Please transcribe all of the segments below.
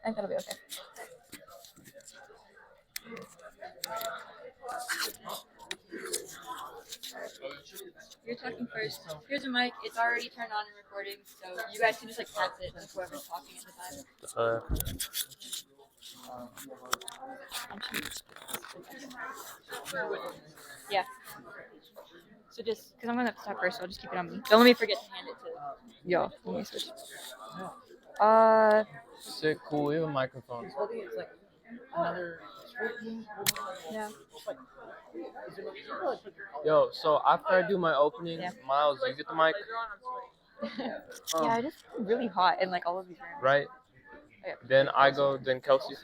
think that'll be okay. You're talking first. Here's a mic. It's already turned on and recording, so you guys can just like tap it with whoever's talking at the time. Yeah. So just, because I'm going to have to talk first, so I'll just keep it on me. Don't let me forget to hand it to yo. Let me switch. Sick, cool. We have a microphone. It's like another. Yeah. Yo, so after I do my opening, Yeah. Miles, you get the mic? Yeah, it is really hot in like all of these rooms. Right? Yeah. Then I go, then Kelsey.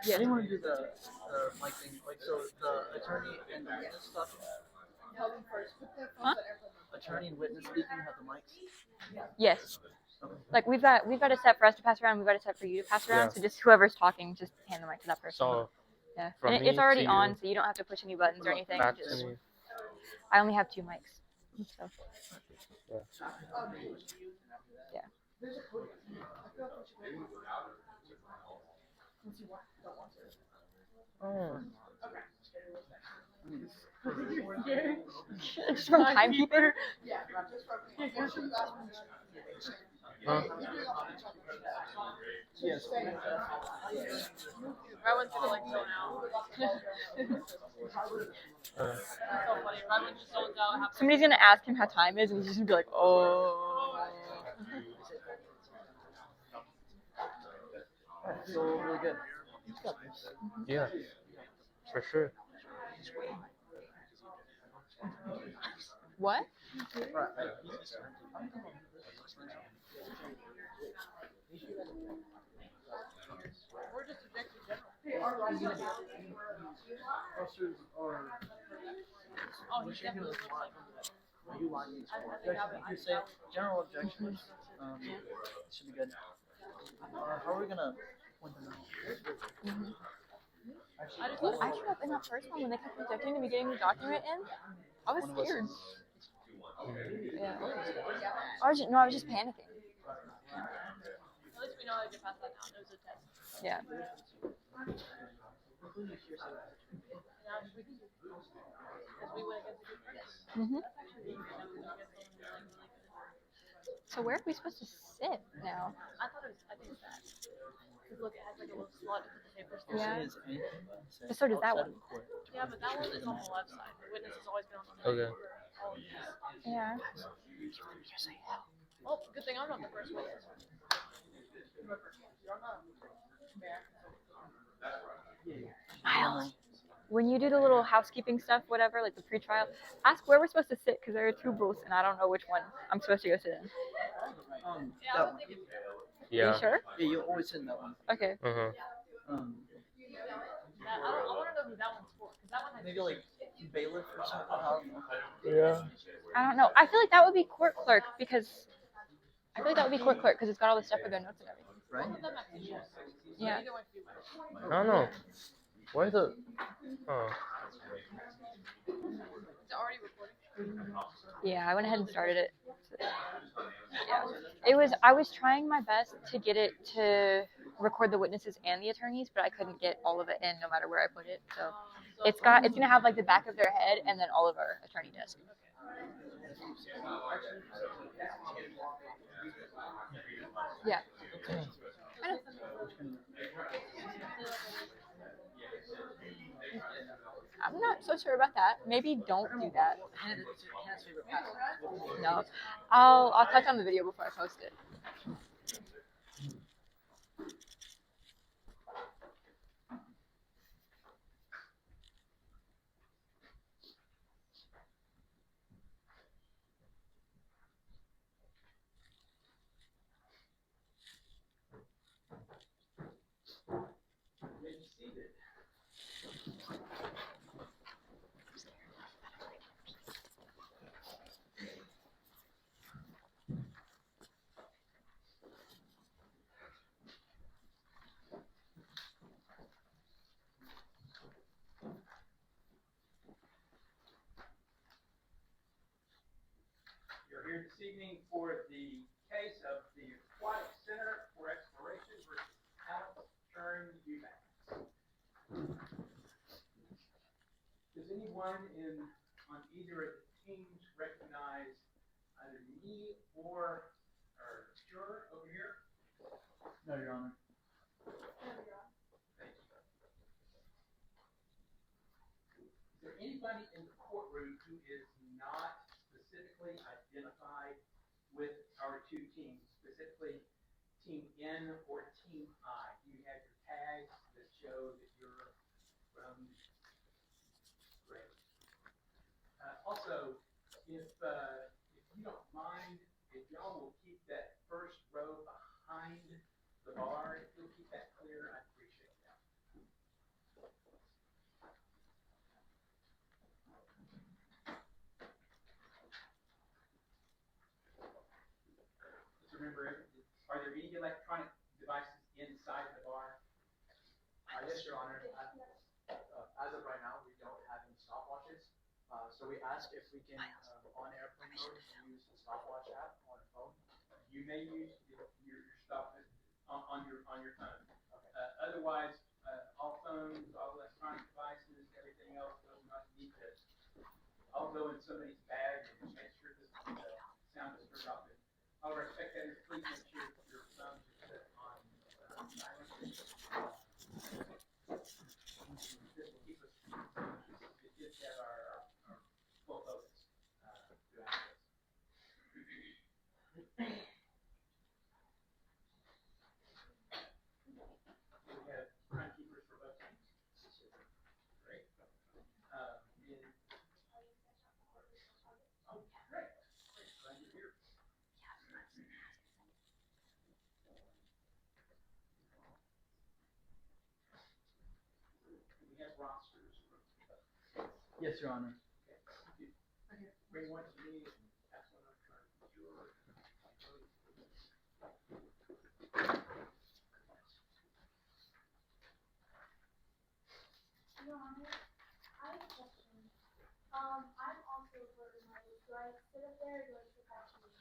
Yeah. I didn't want to do the mic thing. Like, so the attorney and the witness stuff. Huh? Attorney and witness speaking have the mics. Yes. Like we've got a set for us to pass around. We've got a set for you to pass around. Yeah. So just whoever's talking, just hand the mic to that person. So yeah. from And me it's already to on, you. so you don't have to push any buttons or anything. Back Just, to me. I only have 2 mics. So. Yeah. Just from timekeeper? Huh? Yes. Everyone's gonna like zone out. It's so funny. Everyone just zones out. Somebody's gonna ask him how time is, and he's just gonna be like, oh. So really good. Yeah, for sure. What? We're just objective general. Oh, he's definitely You lying? If you say general objections, should be good. How are we gonna point them out? Well, I showed up in that first one when they kept rejecting me getting the document in. I was scared. Yeah. I was just panicking. At least we know how to get past that now. There's a test. Yeah. Because we went against a good test. Mhm. So where are we supposed to sit now? I think it's that. Because look, it has like a little slot to put the papers through. Yeah. But so does that one. Yeah, but that one is on the left side. The witness has always been on the Okay. right. All of these. Yeah. Well, good thing I'm not the first witness. Miles, when you do the little housekeeping stuff, whatever, like the pre-trial, ask where we're supposed to sit because there are 2 booths and I don't know which one I'm supposed to go sit in. Yeah, I would think it's Yeah. You sure? Yeah, you always sit in that one. Okay. Uh-huh. that. I want to know who that one's for. Because that one has Maybe like bailiff or something. I don't know. Yeah. I don't know. I feel like that would be court clerk because it's got all the stuff with their notes and everything. Right? Yeah. Either way, if you I don't know. Why the? Oh. Is it already recording? Yeah, I went ahead and started it. Yeah. I was trying my best to get it to record the witnesses and the attorneys, but I couldn't get all of it in no matter where I put it. So it's gonna have like the back of their head and then all of our attorney desk. Yeah. I know. I'm not so sure about that. Maybe don't do that. No. I'll touch on the video before I post it. You're here this evening for the case of the Aquatic Center for Exploration versus anyone on either of the teams recognize either me or our juror over here? No, Your Honor. Thank you. Is there anybody in the courtroom who is not specifically identified with our two teams, specifically Team N or Team I? Do you have your tags that show that you're from? Great. Also, if you don't mind, if y'all will keep that first row behind the bar, if you'll keep that clear, I'd appreciate that. Just remember, are there any electronic devices inside the bar? Yes, Your Honor. As of right now, we don't have any stopwatches. So we ask if we can, on airplane mode, use the stopwatch app on a phone. You may use your stuff on your phone. Okay. Otherwise, all phones, all electronic devices, everything else does not need to. I'll go in somebody's bag and make sure this sound is turned off. All our spectators, please make sure your phones are set on silent. This will keep us. It just have our full focus throughout this. We have timekeepers for both teams. Great. Oh, great. Glad you're here. We have rosters. Yes, Your Honor. Okay. Bring one to me and pass one on to our juror. Your Honor, I have a question. I'm also a court reporter. Do I sit up there or do I sit back here?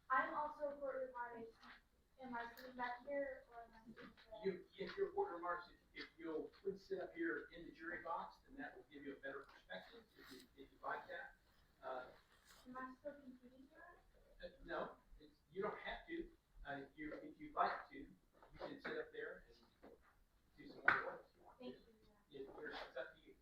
I'm also a court reporter. Am I sitting back here or am I sitting there? If your court remarks, if you'll please sit up here in the jury box, then that will give you a better perspective if you like that. Am I still competing here? No, you don't have to. If you'd like to, you can sit up there and do some more work. Thank you. It's up to you.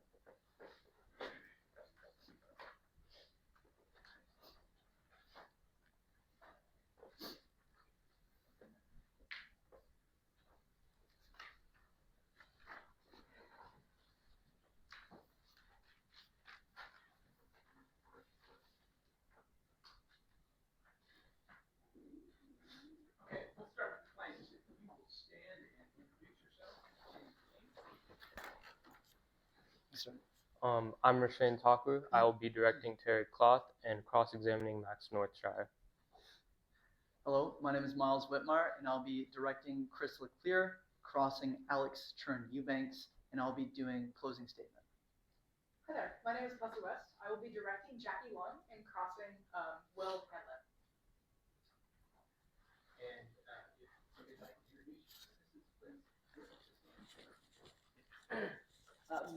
Okay, let's start with the plaintiffs. If you will stand and introduce yourself. Yes, sir. I'm Rashain Taku. I will be directing Terry Cloth and cross-examining Max Northshire. Hello, my name is Miles Whitmire, and I'll be directing Chris Leclerc, crossing Alex Chern Eubanks, and I'll be doing closing statement. Hi there, my name is Leslie West. I will be directing Jackie Lung and crossing Will Hanlon. And if you'd like to introduce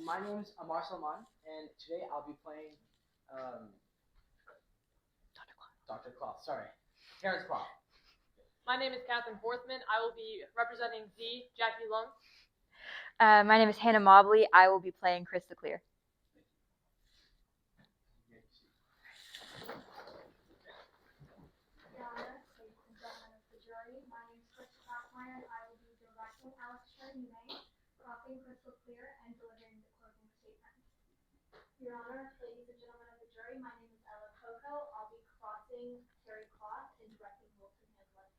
My name is Amar Salman, and today I'll be playing Dr. Cloth. Sorry, Terrence Cloth. My name is Catherine Forthman. I will be representing the Jackie Lung. My name is Hannah Mobley. I will be playing Chris Leclerc. Your Honor, ladies and gentlemen of the jury, my name is Krista Cockmeyer. I will be directing Alex Chern Eubanks, crossing Chris Leclerc, and delivering the closing statement. Your Honor, ladies and gentlemen of the jury, my name is Ella Coco. I'll be crossing Terry Cloth and directing Wilson Hanlon.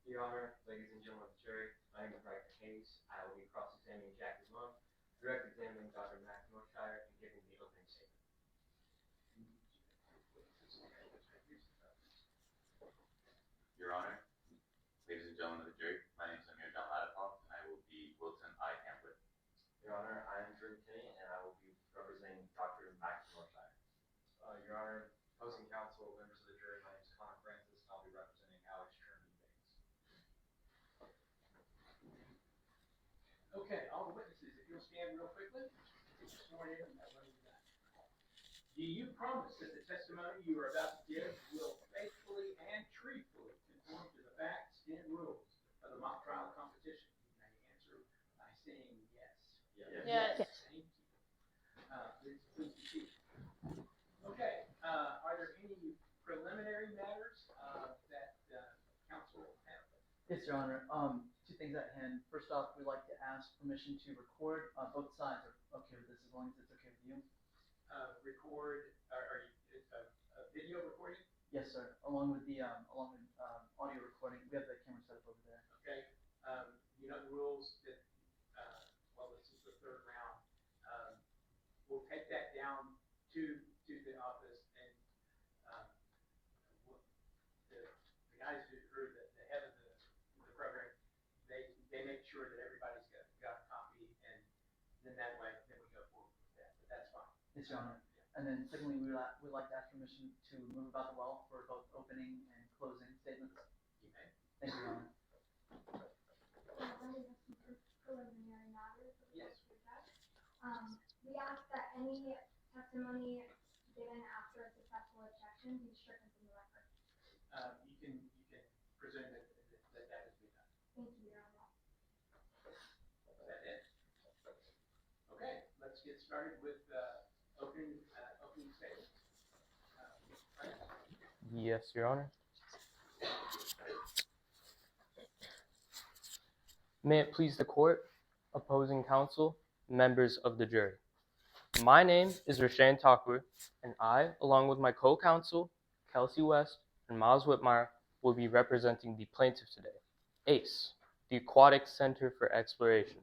Your Honor, ladies and gentlemen of the jury, my name is Bryce Hayes. I will be cross-examining Jackie Lung, direct-examining Dr. Max Northshire, and giving the opening statement. Your Honor, ladies and gentlemen of the jury, my name is Amir John Ladikoff, and I will be Wilson I. Hamlet. Your Honor, I am Drew Kinney, and I will be representing Dr. Max Northshire. Your Honor, opposing counsel, members of the jury, my name is Connor Francis, and I'll be representing Alex Chern Eubanks. Okay, all the witnesses, if you'll stand real quickly. Sworn in, and that one is done. Do you promise that the testimony you are about to give will faithfully and truthfully conform to the facts and rules of the mock trial competition? You may answer by saying yes. Yes. Thank you. Please proceed. Okay, are there any preliminary matters that council have? Yes, Your Honor. Two things at hand. First off, we'd like to ask permission to record. Both sides are okay with this, as long as it's okay with you. Record, are you, a video recording? Yes, sir. Along with audio recording. We have the camera set up over there. Okay, you know the rules that, well, this is the third round. We'll take that down to the office, and the guys who are the head of the program, they make sure that everybody's got a copy, and then that way, then we go forward with that, but that's fine. Yes, Your Honor. And then secondly, we'd like to ask permission to move about the well for both opening and closing statements. You may. Thank you, Your Honor. Let me have some preliminary matters. Yes. We ask that any testimony given after a successful objection be stricken from the record. You can presume that has been done. Thank you, Your Honor. Is that it? Okay, let's get started with opening statements. Yes, Your Honor. May it please the court, opposing counsel, members of the jury. My name is Rashawn Takur, and I, along with my co-counsel, Kelsey West and Miles Whitmire, will be representing the plaintiff today, ACE, the Aquatic Center for Exploration.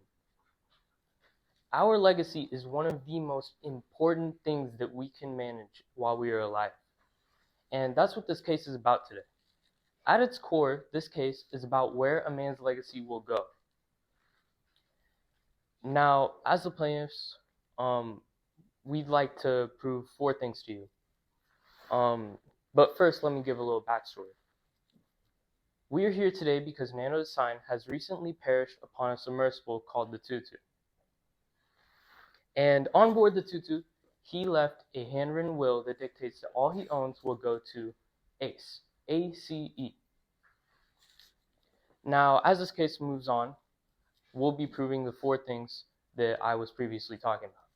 Our legacy is one of the most important things that we can manage while we are alive. And that's what this case is about today. At its core, this case is about where a man's legacy will go. Now, as the plaintiffs, we'd like to prove 4 things to you. But first, let me give a little backstory. We are here today because Nano Design has recently perished upon a submersible called the Tutu. And on board the Tutu, he left a handwritten will that dictates that all he owns will go to ACE, A-C-E. Now, as this case moves on, we'll be proving the 4 things that I was previously talking about.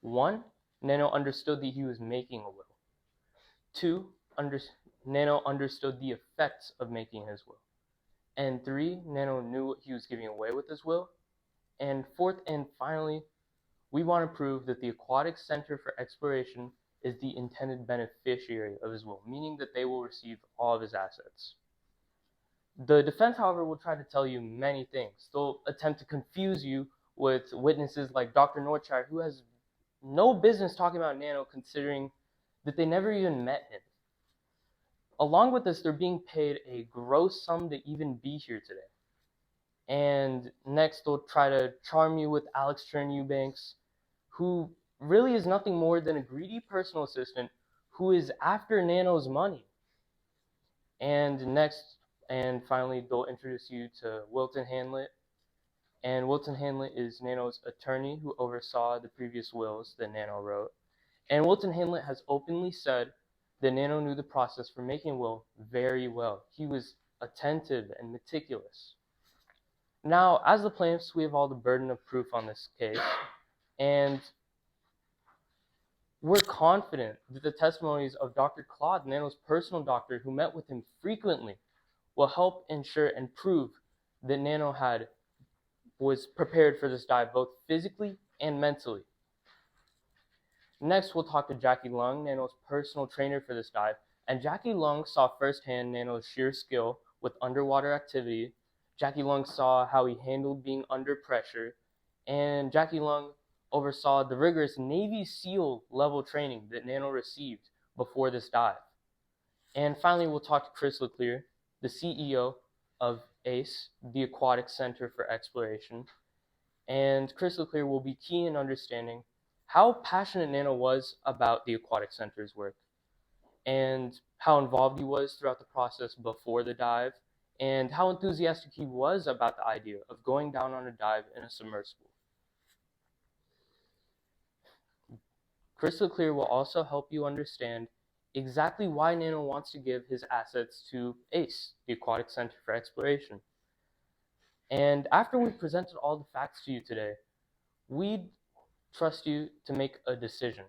1, Nano understood that he was making a will. 2, Nano understood the effects of making his will. And 3, Nano knew what he was giving away with his will. And 4th and finally, we want to prove that the Aquatic Center for Exploration is the intended beneficiary of his will, meaning that they will receive all of his assets. The defense, however, will try to tell you many things. They'll attempt to confuse you with witnesses like Dr. Northshire, who has no business talking about Nano, considering that they never even met him. Along with this, they're being paid a gross sum to even be here today. And next, they'll try to charm you with Alex Eubanks, who really is nothing more than a greedy personal assistant who is after Nano's money. And next, and finally, they'll introduce you to Wilton Hanlett. And Wilton Hanlett is Nano's attorney who oversaw the previous wills that Nano wrote. And Wilton Hanlett has openly said that Nano knew the process for making a will very well. He was attentive and meticulous. Now, as the plaintiffs, we have all the burden of proof on this case. And we're confident that the testimonies of Dr. Claude, Nano's personal doctor, who met with him frequently, will help ensure and prove that Nano was prepared for this dive both physically and mentally. Next, we'll talk to Jackie Lung, Nano's personal trainer for this dive, and Jackie Lung saw firsthand Nano's sheer skill with underwater activity. Jackie Lung saw how he handled being under pressure, and Jackie Lung oversaw the rigorous Navy SEAL level training that Nano received before this dive. And finally, we'll talk to Chris Leclerc, the CEO of ACE, the Aquatic Center for Exploration. And Chris Leclerc will be key in understanding how passionate Nano was about the Aquatic Center's work, and how involved he was throughout the process before the dive, and how enthusiastic he was about the idea of going down on a dive in a submersible. Crystal Clear will also help you understand exactly why Nano wants to give his assets to ACE, the Aquatic Center for Exploration. And after we've presented all the facts to you today, we trust you to make a decision.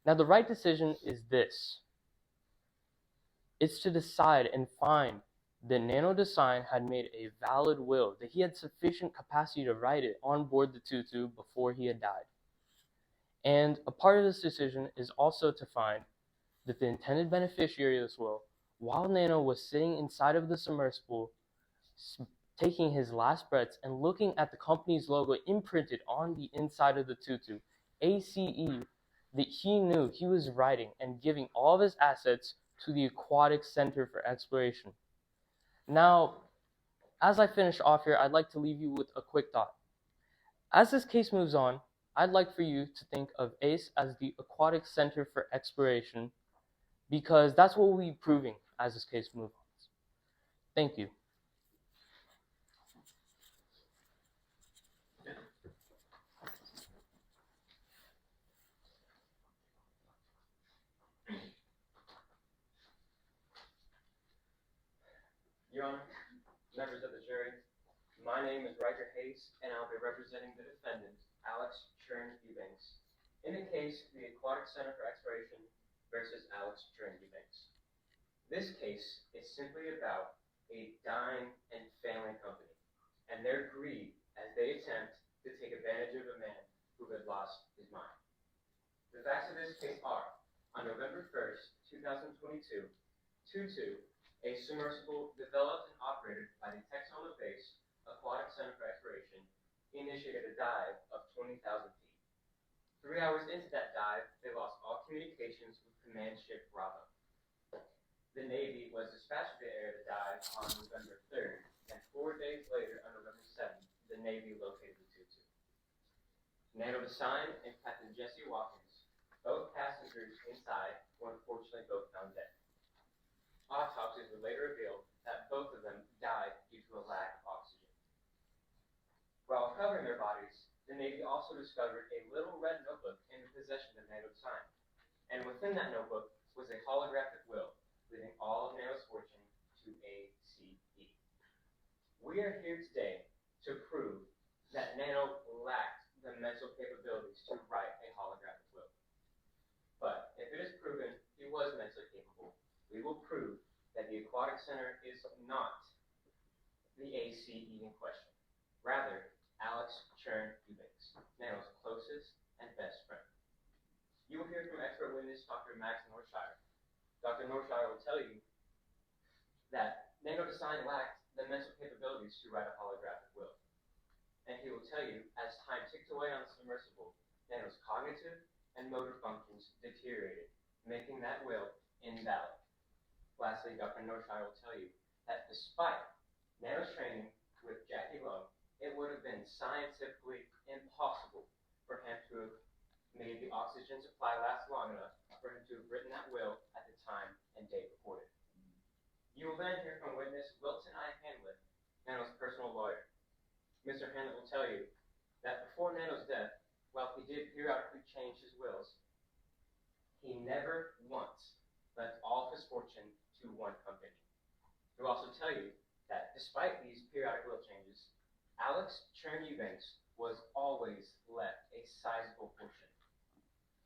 Now, the right decision is this. It's to decide and find that Nano Design had made a valid will, that he had sufficient capacity to write it on board the Tutu before he had died. And a part of this decision is also to find that the intended beneficiary of this will, while Nano was sitting inside of the submersible, taking his last breaths and looking at the company's logo imprinted on the inside of the Tutu, ACE, that he knew he was writing and giving all of his assets to the Aquatic Center for Exploration. Now, as I finish off here, I'd like to leave you with a quick thought. As this case moves on, I'd like for you to think of ACE as the Aquatic Center for Exploration, because that's what we'll be proving as this case moves on. Thank you. Your Honor, members of the jury, my name is Riker Hayes, and I'll be representing the defendant, Alex Chern Eubanks, in the case the Aquatic Center for Exploration versus Alex Chern Eubanks. This case is simply about a dying and failing company and their greed as they attempt to take advantage of a man who had lost his mind. The facts of this case are, on November 1st, 2022, Tutu, a submersible developed and operated by the Texoma-based Aquatic Center for Exploration, initiated a dive of 20,000 feet. 3 hours into that dive, they lost all communications with command ship Bravo. The Navy was dispatched to the area of the dive on November 3rd, and 4 days later, on November 7th, the Navy located the Tutu. Nano Design and Captain Jesse Watkins, both passengers inside, were unfortunately both found dead. Autopsies would later reveal that both of them died due to a lack of oxygen. While covering their bodies, the Navy also discovered a little red notebook in the possession of Nano Design, and within that notebook was a holographic will, leaving all of Nano's fortune to ACE. We are here today to prove that Nano lacked the mental capabilities to write a holographic will. But if it is proven he was mentally capable, we will prove that the Aquatic Center is not the ACE in question. Rather, Alex Chern Eubanks, Nano's closest and best friend. You will hear from expert witness Dr. Max Norshire. Dr. Norshire will tell you that Nano Design lacked the mental capabilities to write a holographic will. And he will tell you, as time ticked away on the submersible, Nano's cognitive and motor functions deteriorated, making that will invalid. Lastly, Dr. Norshire will tell you that despite Nano's training with Jackie Lowe, it would have been scientifically impossible for him to have made the oxygen supply last long enough for him to have written that will at the time and date recorded. You will then hear from witness Wilton I. Hanlett, Nano's personal lawyer. Mr. Hanlett will tell you that before Nano's death, while he did periodically change his wills, he never once left all of his fortune to one company. He will also tell you that despite these periodic will changes, Alex Chern Eubanks was always left a sizable portion.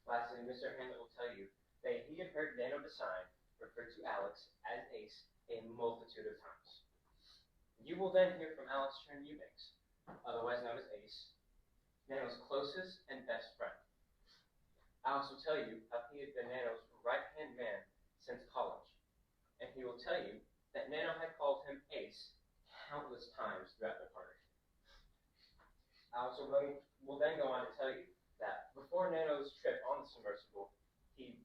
Lastly, Mr. Hanlett will tell you that he had heard Nano Design refer to Alex as ACE a multitude of times. You will then hear from Alex Chern Eubanks, otherwise known as ACE, Nano's closest and best friend. Alex will tell you how he had been Nano's right-hand man since college, and he will tell you that Nano had called him Ace countless times throughout their partnership. Alex will then go on to tell you that before Nano's trip on the submersible, he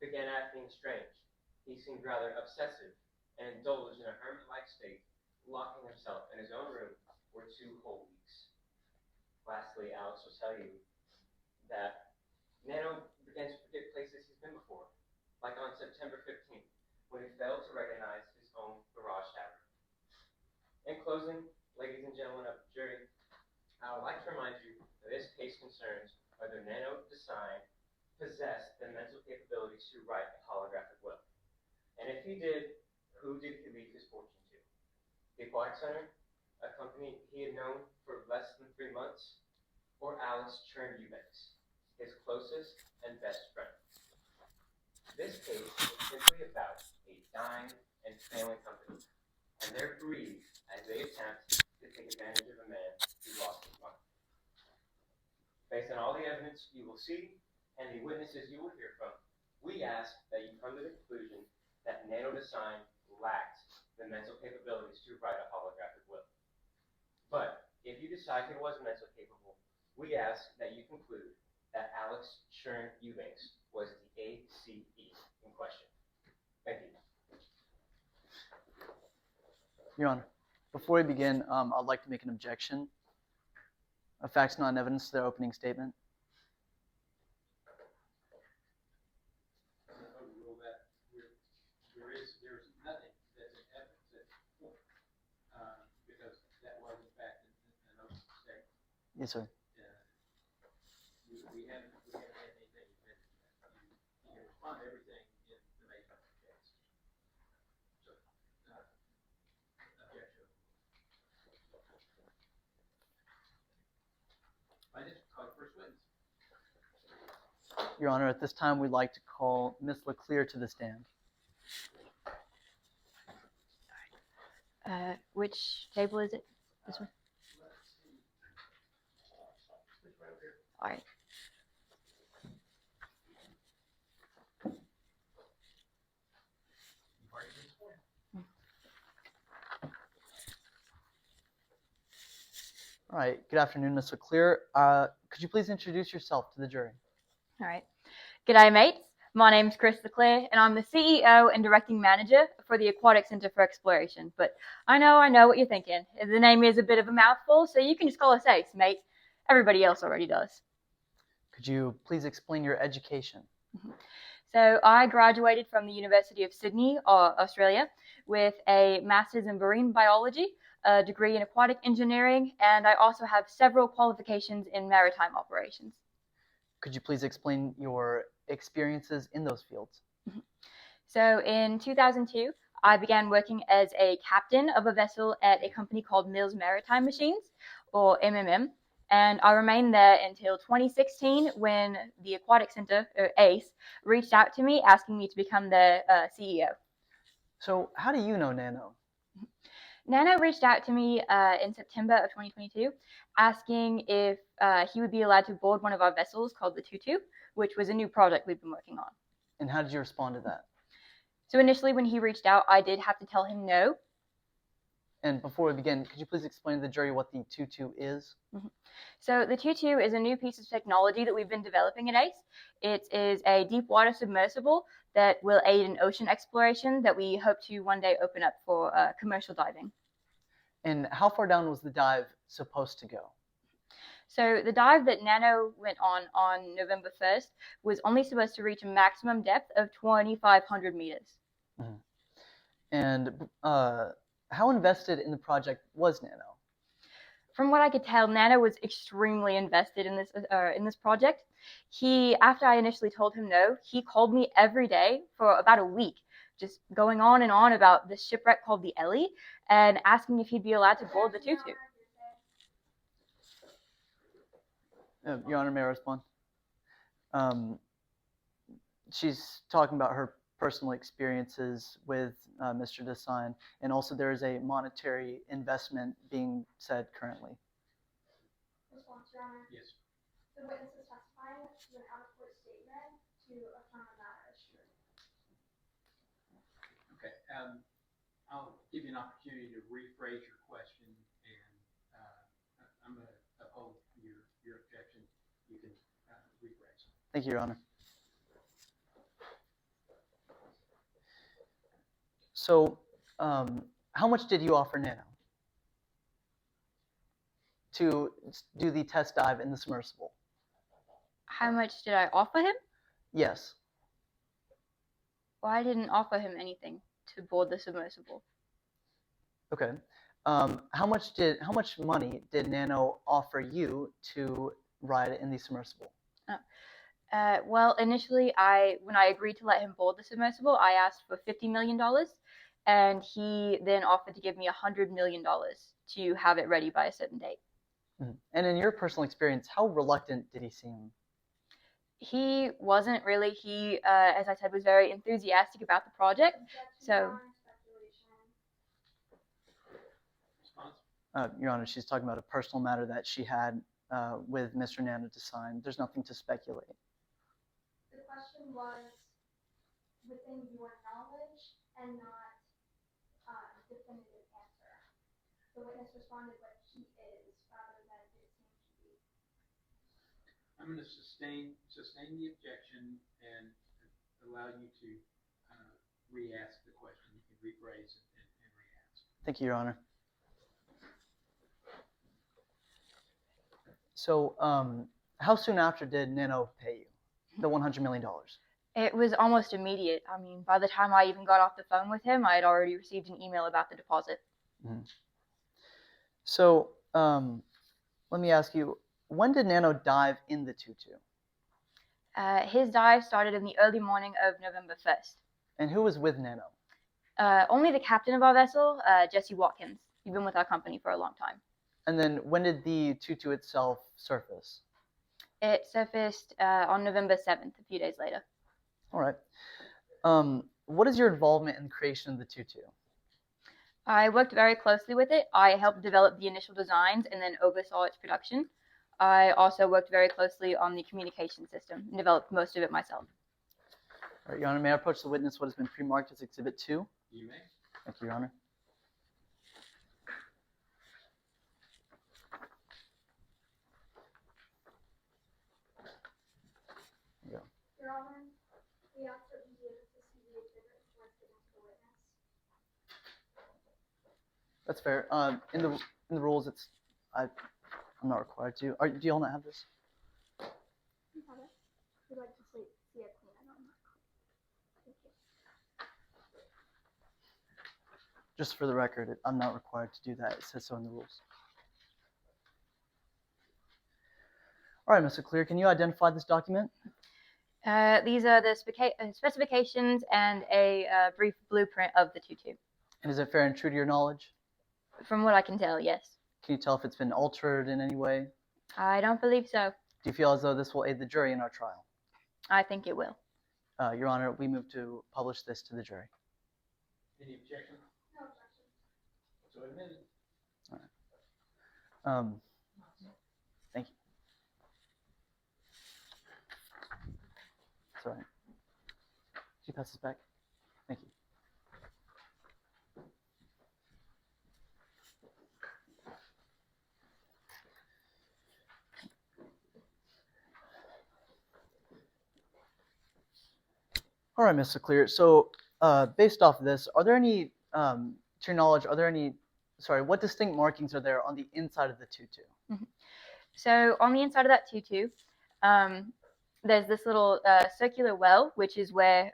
began acting strange. He seemed rather obsessive and indulged in a hermit-like state, locking himself in his own room for 2 whole weeks. Lastly, Alex will tell you that Nano began to forget places he's been before, like on September 15th, when he failed to recognize his own garage tavern. In closing, ladies and gentlemen of the jury, I would like to remind you that this case concerns whether Nano Design possessed the mental capabilities to write a holographic will? And if he did, who did he leave his fortune to? The Aquatic Center, a company he had known for less than 3 months, or Alex Chern Eubanks, his closest and best friend? This case is simply about a dying and failing company and their greed as they attempt to take advantage of a man who lost his mind. Based on all the evidence you will see and the witnesses you will hear from, we ask that you come to the conclusion that Nano Design lacked the mental capabilities to write a holographic will. But if you decide he was mentally capable, we ask that you conclude that Alex Chern Eubanks was the ACE in question. Thank you. Your Honor, before we begin, I'd like to make an objection. A facts not in evidence to their opening statement. Rule that there's nothing that's in evidence because that was in fact an open statement. Yes, sir. We haven't had anything that you can respond to everything in the Mason case. So, objection. I just call first witness. Your Honor, at this time, we'd like to call Ms. LeClaire to the stand. Which table is it? This one? All right. All right. Good afternoon, Ms. LeClaire. Could you please introduce yourself to the jury? All right. G'day, mates. My name's Chris LeClaire, and I'm the CEO and Directing Manager for the Aquatic Center for Exploration. But I know what you're thinking. The name is a bit of a mouthful, so you can just call us ACE, mate. Everybody else already does. Could you please explain your education? So I graduated from the University of Sydney, Australia, with a Master's in Marine Biology, a degree in Aquatic Engineering, and I also have several qualifications in maritime operations. Could you please explain your experiences in those fields? So in 2002, I began working as a captain of a vessel at a company called Mills Maritime Machines, or MMM, and I remained there until 2016 when the Aquatic Center, or ACE, reached out to me asking me to become the CEO. So how do you know Nano? Nano reached out to me in September of 2022 asking if he would be allowed to board one of our vessels called the Tutu, which was a new project we've been working on. And how did you respond to that? So initially when he reached out, I did have to tell him no. And before we begin, could you please explain to the jury what the Tutu is? So the Tutu is a new piece of technology that we've been developing at ACE. It is a deep water submersible that will aid in ocean exploration that we hope to one day open up for commercial diving. And how far down was the dive supposed to go? So the dive that Nano went on November 1st was only supposed to reach a maximum depth of 2,500 meters. And how invested in the project was Nano? From what I could tell, Nano was extremely invested in this project. After I initially told him no, he called me every day for about a week, just going on and on about this shipwreck called the Ellie and asking if he'd be allowed to board the Tutu. Your Honor, may I respond? She's talking about her personal experiences with Mr. Design, and also there is a monetary investment being said currently. Response, Your Honor. Yes. The witness is testifying without a court statement to affirm the matter as true. Okay. I'll give you an opportunity to rephrase your question, and I'm going to uphold your objection. You can rephrase. Thank you, Your Honor. So, how much did you offer Nano to do the test dive in the submersible? How much did I offer him? Yes. Well, I didn't offer him anything to board the submersible. Okay. How much money did Nano offer you to ride in the submersible? Well, initially, when I agreed to let him board the submersible, I asked for $50 million, and he then offered to give me $100 million to have it ready by a certain date. And in your personal experience, how reluctant did he seem? He wasn't really. He, as I said, was very enthusiastic about the project. So, Your Honor, she's talking about a personal matter that she had with Mr. Nano to sign. There's nothing to speculate. The question was within your knowledge and not definitive answer. The witness responded what he is rather than it seems to be. I'm going to sustain the objection and allow you to re-ask the question. You can rephrase it and re-ask. Thank you, Your Honor. So, how soon after did Nano pay you the $100 million? it was almost immediate. I mean, by the time I even got off the phone with him, I had already received an email about the deposit. Mm-hmm. So, let me ask you, when did Nano dive in the tutu? His dive started in the early morning of November 1st. And who was with Nano? Only the captain of our vessel, Jesse Watkins. He's been with our company for a long time. And then when did the tutu itself surface? It surfaced on November 7th, a few days later. All right. What is your involvement in the creation of the tutu? I worked very closely with it. I helped develop the initial designs and then oversaw its production. I also worked very closely on the communication system and developed most of it myself. All right, Your Honor, may I approach the witness what has been pre-marked as Exhibit 2? You may. Thank you, Your Honor. There you go. Your Honor, we ask that you be able to see the exhibit once given to the witness. That's fair. In the rules, I'm not required to. Do you all not have this? You have it. We'd like to see it clean and on. Thank you. Just for the record, I'm not required to do that. It says so in the rules. All right, Mr. Clear, can you identify this document? These are the specifications and a brief blueprint of the tutu. And is it fair and true to your knowledge? From what I can tell, yes. Can you tell if it's been altered in any way? I don't believe so. Do you feel as though this will aid the jury in our trial? I think it will. Your Honor, we move to publish this to the jury. Any objection? No objection. So admitted. All right. Thank you. It's all right. Could you pass this back? Thank you. All right, Mr. Clear. So, based off of this, are there any, to your knowledge, what distinct markings are there on the inside of the tutu? Mm-hmm. So, on the inside of that tutu, there's this little circular well, which is where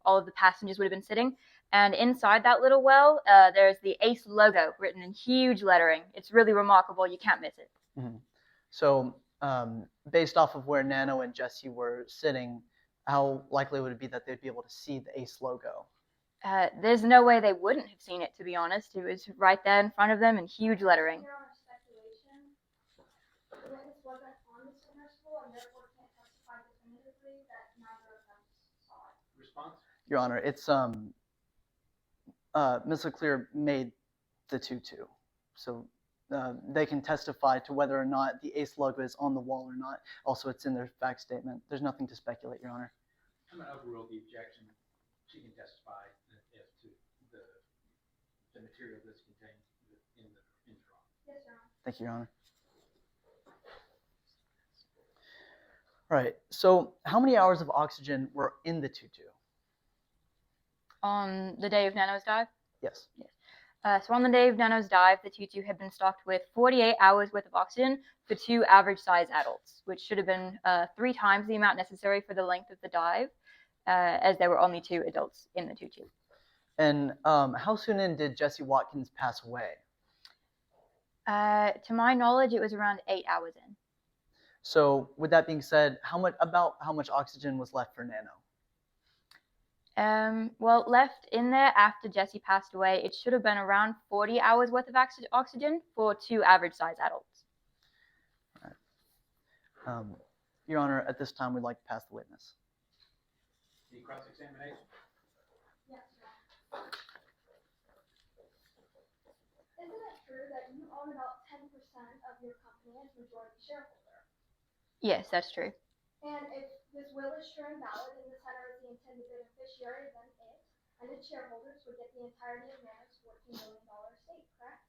all of the passengers would have been sitting. And inside that little well, there's the ACE logo written in huge lettering. It's really remarkable. You can't miss it. Mm-hmm. So, based off of where Nano and Jesse were sitting, how likely would it be that they'd be able to see the ACE logo? There's no way they wouldn't have seen it, to be honest. It was right there in front of them in huge lettering. Your Honor, speculation. The witness wasn't on the submersible and therefore can't testify definitively that neither of them saw it. Response? Your Honor, it's Mr. Clear made the tutu, so they can testify to whether or not the ACE logo is on the wall or not. Also, it's in their fact statement. There's nothing to speculate, Your Honor. I'm going to overrule the objection. She can testify as to the material that's contained in the trial. Yes, Your Honor. Thank you, Your Honor. All right, so how many hours of oxygen were in the tutu? On the day of Nano's dive? Yes. So on the day of Nano's dive, the tutu had been stocked with 48 hours worth of oxygen for 2 average-sized adults, which should have been 3 times the amount necessary for the length of the dive, as there were only 2 adults in the tutu. And how soon in did Jesse Watkins pass away? To my knowledge, it was around 8 hours in. So with that being said, how much oxygen was left for Nano? Well, left in there after Jesse passed away, it should have been around 40 hours worth of oxygen for 2 average-sized adults. Your Honor, at this time, we'd like to pass the witness. Any cross-examination? Yes, Your Honor. Isn't it true that you own about 10% of your company as majority shareholder? Yes, that's true. And if this will is true and valid and the center is the intended beneficiary, then it and its shareholders would get the entirety of Nano's $14 million estate, correct?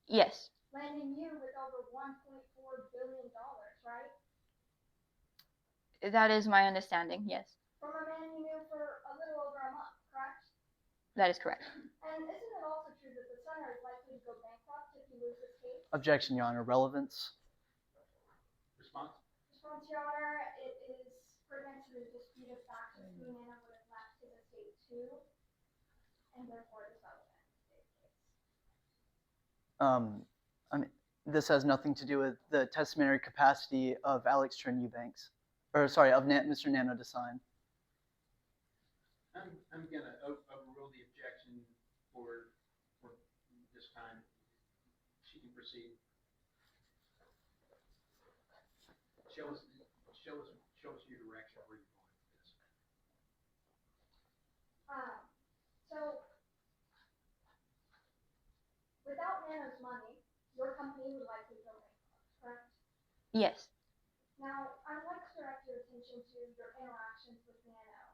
Yes. Landing you with over $1.4 billion, right? That is my understanding, yes. From a man you knew for a little over a month, correct? That is correct. And isn't it also true that the center is likely to go bankrupt if you lose this case? Objection, Your Honor. Relevance? Response? Response, Your Honor, it is pertinent to the disputed facts of who Nano would have left his estate to, and therefore it is relevant to today's case. This has nothing to do with the testamentary capacity of Alex Trin Eubanks, or sorry, of Mr. Nano to sign. I'm gonna overrule the objection for this time. She can proceed. Show us your direction where you're going with this. So, without Nano's money, your company would likely go bankrupt, correct? Yes. Now, I would like to direct your attention to your interactions with Nano.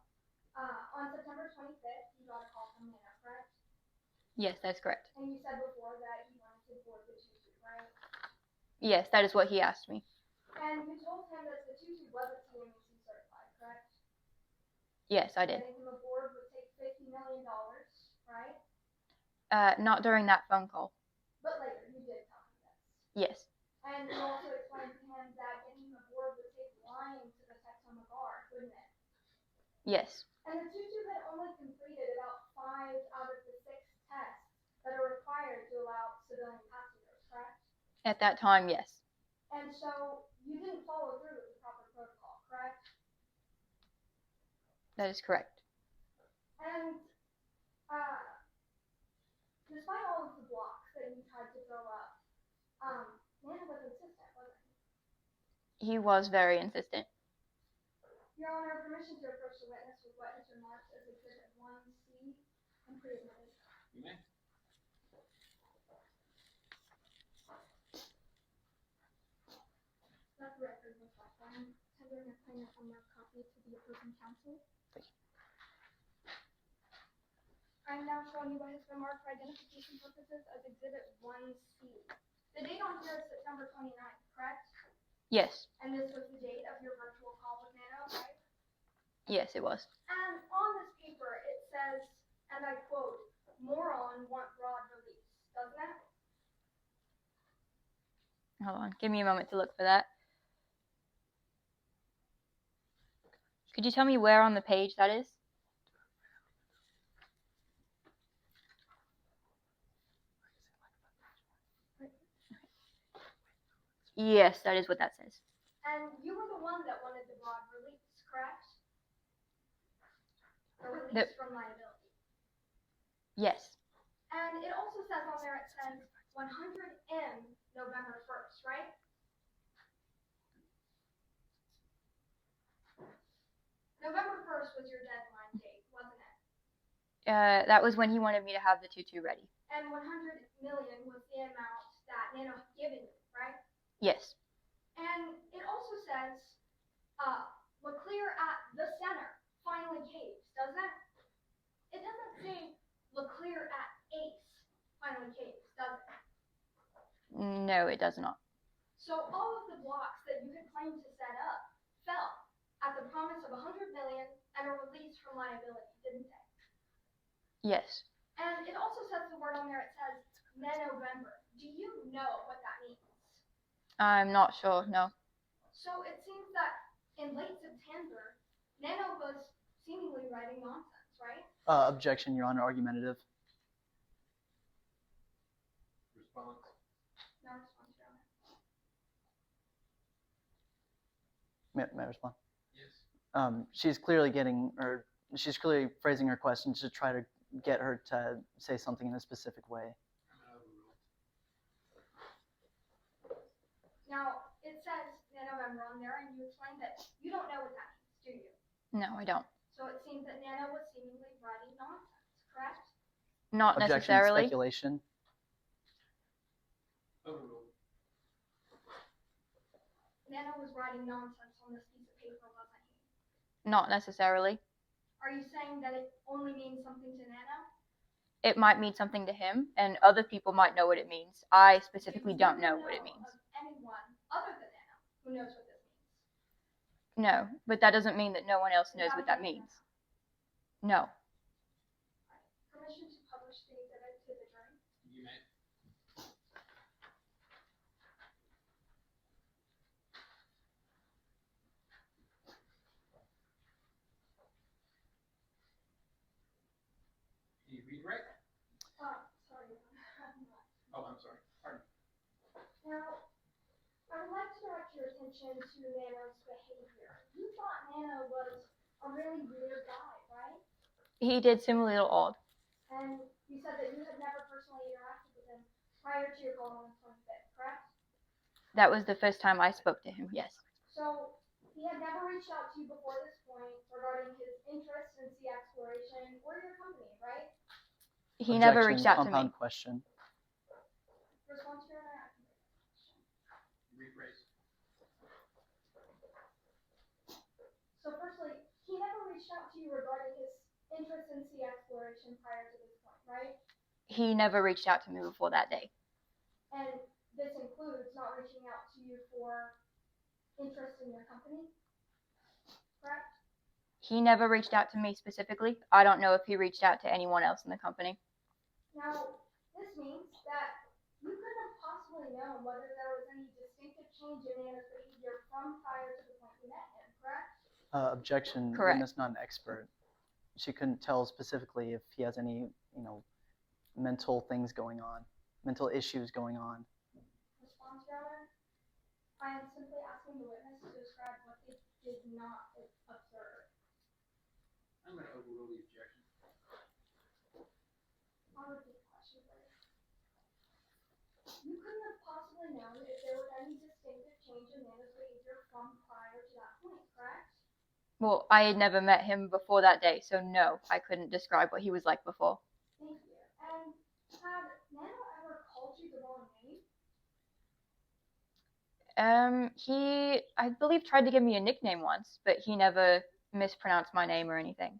On September 25th, you got a call from Nano, correct? Yes, that's correct. And you said before that he wanted to board the tutu, right? Yes, that is what he asked me. And you told him that the tutu wasn't CMEC certified, correct? Yes, I did. Getting him aboard would take $50 million, right? Not during that phone call. But later, you did tell him this. Yes. And you also explained to him that getting him aboard would take lying to the Texoma guard, wouldn't it? Yes. And the tutu had only completed about 5 out of the 6 tests that are required to allow civilian passengers, correct? At that time, yes. And so you didn't follow through with the proper protocol, correct? That is correct. And despite all of the blocks that you tried to throw up, Nano was insistent, wasn't he? He was very insistent. Your Honor, permission to approach the witness with what is remarked as Exhibit 1C and pre-admitted. You may. Let the record reflect that I'm tendering a plaintiff a marked copy to the opposing counsel. Thank you. I'm now showing you what has been marked for identification purposes as Exhibit 1C. The date on here is September 29th, correct? Yes. And this was the date of your virtual call with Nano, right? Yes, it was. And on this paper, it says, and I quote, "Moron want broad release," doesn't it? Hold on. Give me a moment to look for that. Could you tell me where on the page that is? Yes, that is what that says. And you were the one that wanted the broad release, correct? The release from liability. Yes. And it also says on there, it says 100M November 1st, right? November 1st was your deadline date, wasn't it? That was when he wanted me to have the tutu ready. And 100 million was the amount that Nano had given you, right? Yes. And it also says, LeClaire at the center finally caves, doesn't it? It doesn't say LeClaire at Ace finally caves, does it? No, it does not. So all of the blocks that you had claimed to set up fell at the promise of 100 million and a release from liability, didn't they? Yes. And it also says the word on there, it says November. Do you know what that means? I'm not sure, no. So it seems that in late September, Nano was seemingly writing nonsense, right? Objection, Your Honor. Argumentative. Response. No response, Your Honor. May I respond? Yes. She's clearly she's clearly phrasing her question to try to get her to say something in a specific way. Now, it says nano-member on there, and you explained that you don't know what that means, do you? No, I don't. So it seems that Nano was seemingly writing nonsense, correct? Not Objection, necessarily. speculation. Overruled. Nano was writing nonsense on this piece of paper, wasn't he? Not necessarily. Are you saying that it only means something to Nano? It might mean something to him, and other people might know what it means. I specifically Do don't you know what it means. Of anyone other than Nano who knows what this means? No, but that doesn't mean that no one else knows what that means. No. Permission to publish the exhibit to the jury? You may. Do you read right? Sorry. Oh, I'm sorry. Pardon. Now, I would like to direct your attention to Nano's behavior. You thought Nano was a really weird guy, right? He did seem a little odd. And you said that you had never personally interacted with him prior to your call on the 25th, correct? That was the first time I spoke to him, yes. So, he had never reached out to you before this point regarding his interest in sea exploration or your company, right? He never Objection, reached out to me. compound question. Response to your honor. Rephrase. So firstly, he never reached out to you regarding his interest in sea exploration prior to this point, right? He never reached out to me before that day. And this includes not reaching out to you for interest in your company, correct? He never reached out to me specifically. I don't know if he reached out to anyone else in the company. Now, this means that you couldn't have possibly known whether there was any distinctive change in Nana's behavior from prior to the point you met him, correct? Objection, Correct. witness not an expert. She couldn't tell specifically if he has any, mental things going on, mental issues going on. Response, Your Honor? I am simply asking the witness to describe what they did not observe. I'm going to overrule the objection. I'll repeat the question, please. You couldn't have possibly known if there was any distinctive change in Nana's behavior from prior to that point, correct? Well, I had never met him before that day, so no, I couldn't describe what he was like before. Thank you. And had Nano ever called you the wrong name? He, I believe, tried to give me a nickname once, but he never mispronounced my name or anything.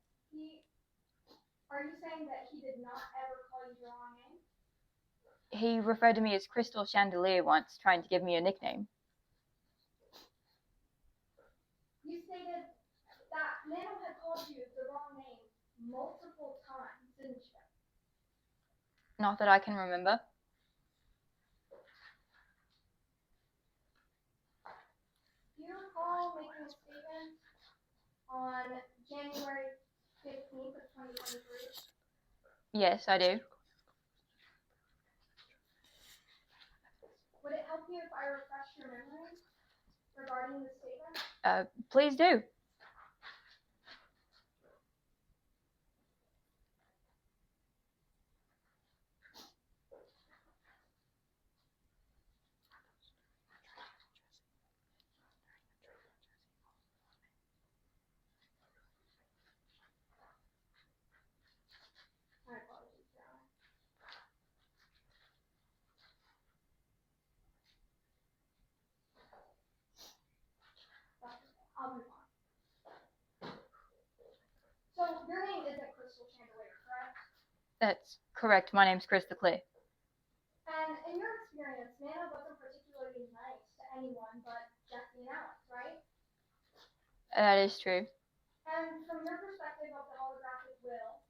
Are you saying that he did not ever call you the wrong name? He referred to me as Crystal Chandelier once, trying to give me a nickname. You stated that Nano had called you the wrong name multiple times, didn't you? Not that I can remember. Do you recall making a statement on January 15th of 2023? Yes, I do. Would it help you if I refresh your memory regarding the statement? Please do. My apologies, Your Honor. I'll move on. So your name isn't Crystal Chandelier, correct? That's correct. My name's Crystal Clear. And in your experience, Nana wasn't particularly nice to anyone but Jesse and Alex, right? That is true. And from your perspective of the holographic will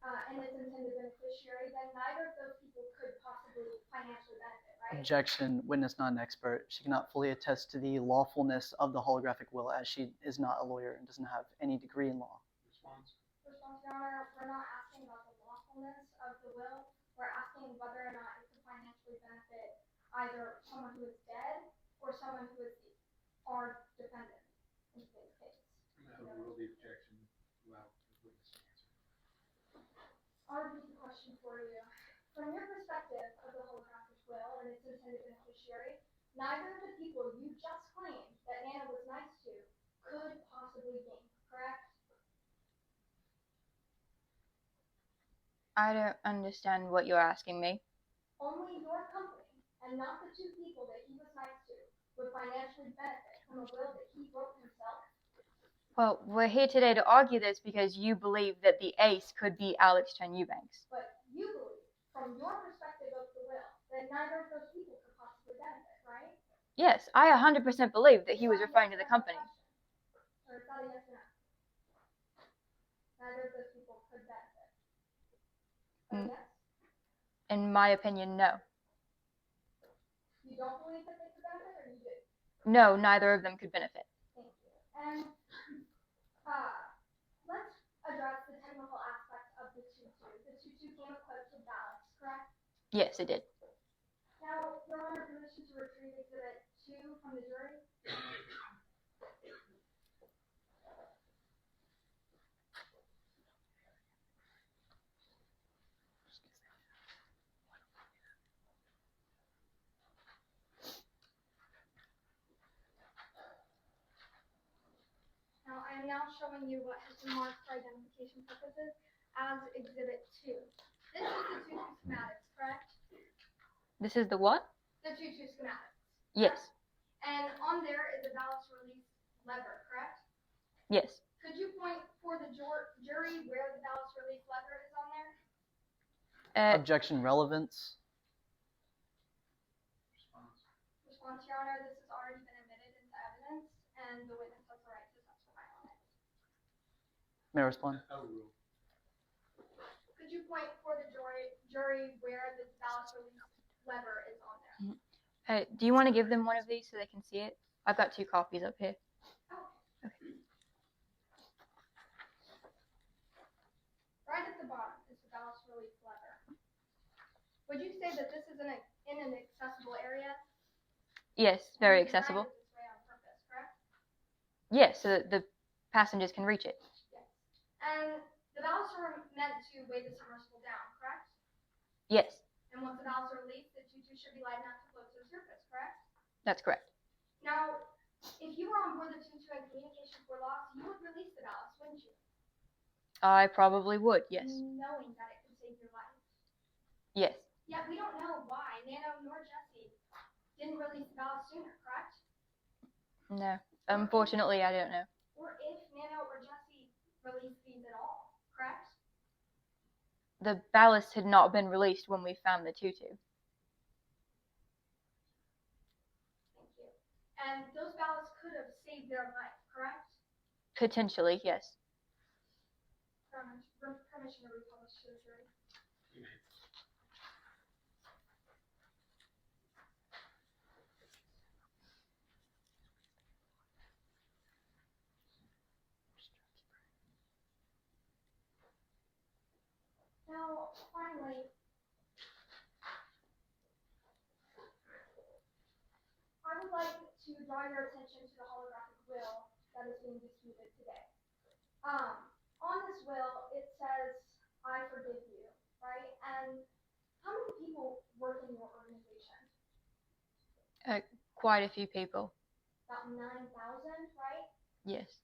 and its intended beneficiary, then neither of those people could possibly financially benefit, right? Objection, witness not an expert. She cannot fully attest to the lawfulness of the holographic will as she is not a lawyer and doesn't have any degree in law. Response. Response, Your Honor, we're not asking about the lawfulness of the will. We're asking whether or not it could financially benefit either someone who is dead or someone who is our defendant. overrule the objection, allow the witness to answer. I'll repeat the question for you. From your perspective of the holographic will and its intended beneficiary, neither of the people you just claimed that Nana was nice to could possibly gain, correct? I don't understand what you're asking me. Only your company, and not the two people that he was nice to, would financially benefit from a will that he wrote himself. Well, we're here today to argue this because you believe that the ace could be Alex Chen Eubanks. But you believe, from your perspective of the will, that neither of those people could possibly benefit, right? Yes, I 100% believe that he was referring to the company. Or is that a yes or no? Neither of those people could benefit. Yes? In my opinion, no. You don't believe that they could benefit, or you do? No, neither of them could benefit. Thank you. And let's address the technical aspect of the 2-2. The 2-2 came equipped with ballots, correct? Yes, it did. Now, Your Honor, permission to retrieve Exhibit 2 from the jury? Now, I am now showing you what has been marked for identification purposes as Exhibit 2. This is the 2-2 schematics, correct? This is the what? The 2-2 schematics. Yes. And on there is a ballast release lever, correct? Yes. Could you point for the jury where the ballast release lever is on there? Objection relevance. Response, Your Honor, this has already been admitted into evidence, and the witness has the right to testify on it. May I respond? Overrule. Could you point for the jury where the ballast release lever is on there? Do you want to give them one of these so they can see it? I've got 2 copies up here. Oh. Okay. Right at the bottom is the ballast release lever. Would you say that this is in an accessible area? Yes, very accessible. This way on purpose, correct? Yes, so that the passengers can reach it. Yes. And the ballasts are meant to weigh the submersible down, correct? Yes, And once the ballasts are released, the 2-2 should be light enough to float to the surface, correct? that's correct. Now, if you were on board the 2-2 and communications were lost, you would release the ballast, wouldn't you? I probably would, yes. Knowing that it could save your life. Yes. Yet we don't know why Nano nor Jesse didn't release the ballast sooner, correct? No. Unfortunately, I don't know. Or if Nano or Jesse released these at all, correct? The ballast had not been released when we found the 2-2. Thank you. And those ballasts could have saved their life, correct? Potentially, yes. Permission to republish to the jury. Now, finally, I would like to draw your attention to the holographic will that is being disputed today. On this will, it says, I forgive you, right? And how many people work in your organization? Quite a few people. About 9,000, right? Yes.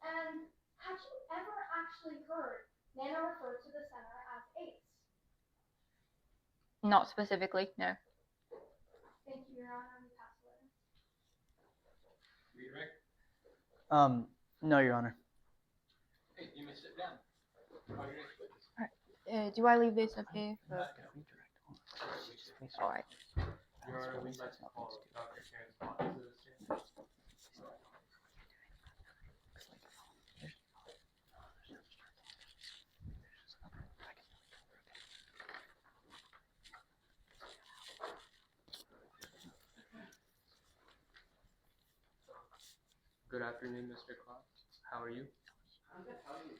And had you ever actually heard Nano refer to the center as ACE? Not specifically, no. Thank you, Your Honor. We pass the witness. Redirect. No, Your Honor. Hey, you may sit down. Call your next witness. Do I leave this up here? All right. Your Honor, we'd like to call Dr. Terrence Bond to the stand. Good afternoon, Mr. Clark. How are you? I'm good. How are you?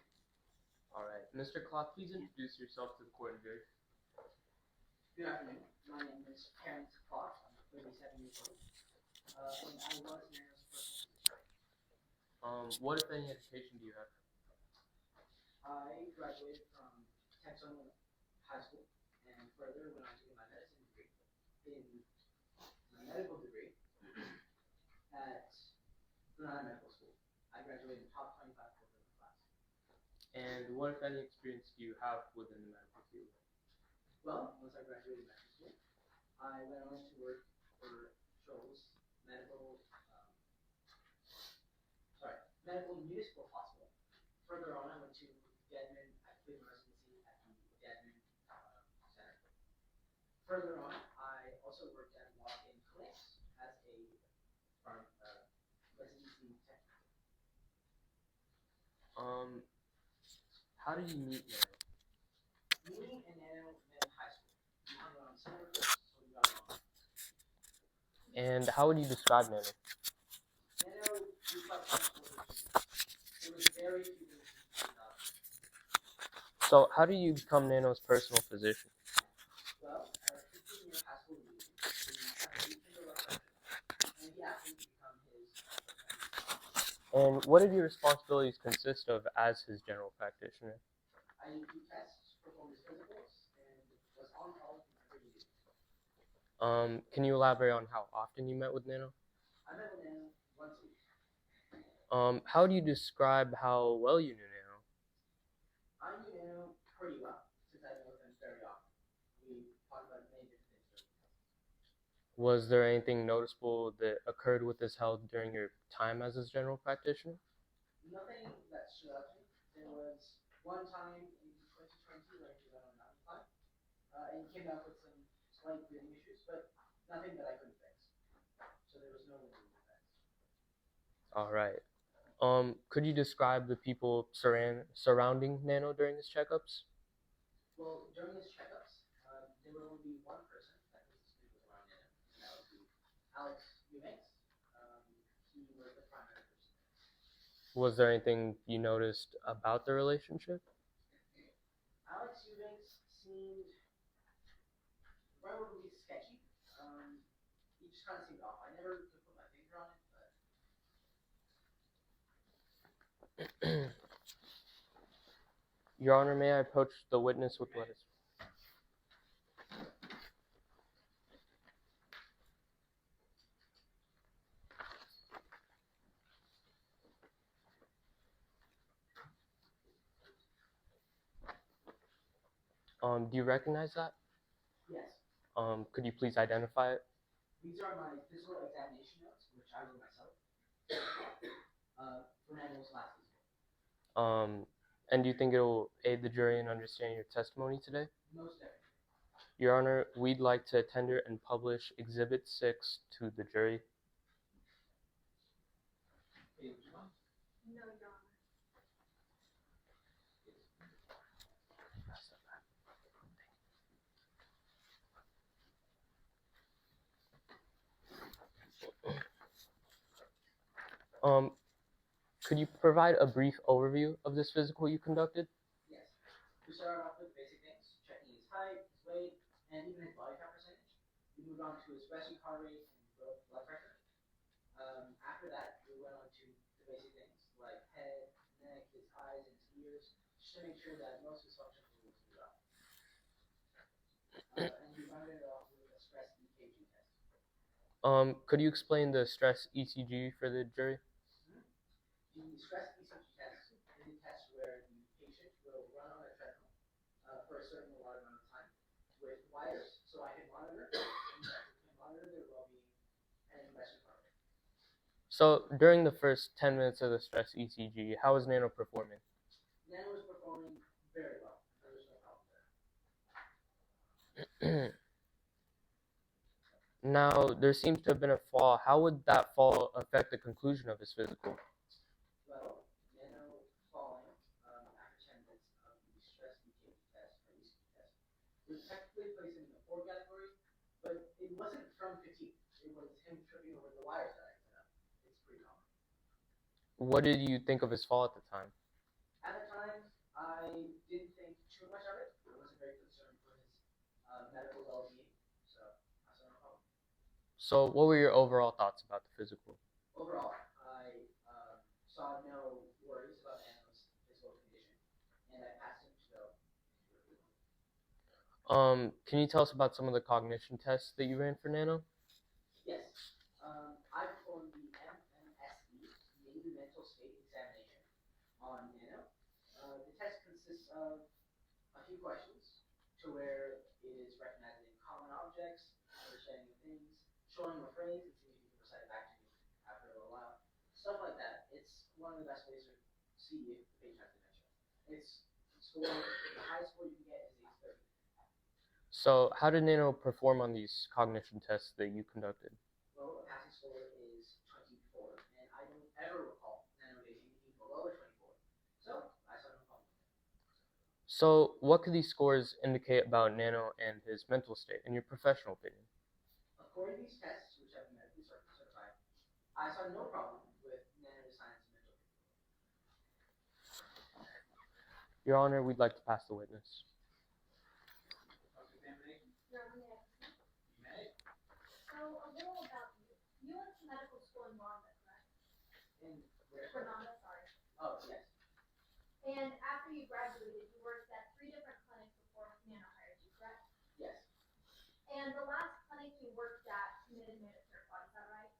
All right. Mr. Clark, please introduce yourself to the court and jury. Good afternoon. My name is Terrence Clark. I'm 37 years old. And I was Nano's personal assistant. What, if any, education do you have? I graduated from Texas High School, and further went on to get my medicine degree. In my medical degree at Brunei Medical School, I graduated top 25 quarter of the class. And what, if any, experience do you have within the medical field? Well, once I graduated medical school, I went on to work for Shoals Medical, Medical Municipal Hospital. Further on, I went to Deadman. I completed my residency at the Deadman Center. Further on, I also worked at walk-in clinics as a residency technician. How did you meet Nano? Me and Nano met in high school. We hung around summer groups, so we got along. And how would you describe Nano? Nano, we quite trustworthy. There was very few things we did not. So how do you become Nano's personal physician? Well, at our 15-year high school reunion, we kind of reached into our friendship, and he asked me to become his And what did your responsibilities consist of as his general practitioner? I did do tests, performed his physicals, and was on call whenever needed. Can you elaborate on how often you met with Nano? I met with Nano once a week. How do you describe how well you knew Nano? I knew Nano pretty well, since I met with him very often. We talked about many different things. Was there anything noticeable that occurred with his health during your time as his general practitioner? Nothing that stood out to me. There was one time in 2020 where he went on a mountain climb, and he came back with some slight breathing issues, but nothing that I couldn't fix. So there was no lingering effects. All right. Could you describe the people surrounding Nano during his checkups? Well, during his checkups, there would only be one person that consistently was around Nano, and that would be Alex Eubanks. He was the primary person. Was there anything you noticed about the relationship? Alex Eubanks seemed relatively sketchy. He just kind of seemed off. I never could put my finger on it, but Your Honor, may I approach the witness with what is? Do you recognize that? yes. Could you please identify it? These are my physical examination notes, which I wrote myself. For Nano's last physical. And do you think it will aid the jury in understanding your testimony today? Most definitely. Your Honor, we'd like to tender and publish Exhibit 6 to the jury. No, Your Honor. Could you provide a brief overview of this physical you conducted? Yes. We started off with basic things, checking his height, his weight, and even his body fat percentage. We moved on to his resting heart rate and blood pressure. After that, we went on to the basic things like head, neck, his eyes, and his ears, just to make sure that most of his functions were working well. And we rounded it off with a stress EKG test. Could you explain the stress ECG for the jury? The stress ECG test is a test where the patient will run on a treadmill for a certain amount of time with wires, so I can monitor their well-being and resting heart rate. So during the first 10 minutes of the stress ECG, how was Nano performing? Nano was performing very well. There was no problem there. Now, there seems to have been a fall. How would that fall affect the conclusion of his physical? Well, Nano falling after 10 minutes of the stress EKG test or ECG test would technically place him in the 4 category, but it wasn't from fatigue. It was him tripping over the wires that I set up. It's pretty common. What did you think of his fall at the time? At the time, I didn't think too much of it. I wasn't very concerned for his medical well-being, so I saw no problem. So what were your overall thoughts about the physical? Overall, I saw no worries about Nano's physical condition, and I passed him to go into review. Can you tell us about some of the cognition tests that you ran for Nano? Yes. I performed the MMSE, Main Mental State Examination, on Nano. The test consists of a few questions to where it is recognizing common objects, understanding of things, showing a phrase and seeing if you can recite it back to me after a little while. Stuff like that. It's one of the best ways to see if the patient has dementia. It's score, the highest score you can get is a 30. So how did Nano perform on these cognition tests that you conducted? Well, a passing score is 24, and I don't ever recall Nano getting anything below a 24. So I saw no problem. So what could these scores indicate about Nano and his mental state, in your professional opinion? According to these tests, which have been medically certified, I saw no problem with Nano's science and mental capability. Your Honor, we'd like to pass the witness. Your Honor, may I proceed? You may. So a little about you. You went to medical school in Rwanda, correct? In where? Grenada, sorry. Oh, yes. And after you graduated, you worked at 3 different clinics before Nano hired you, correct? Yes. And the last clinic you worked at committed Medicare fraud, is that right?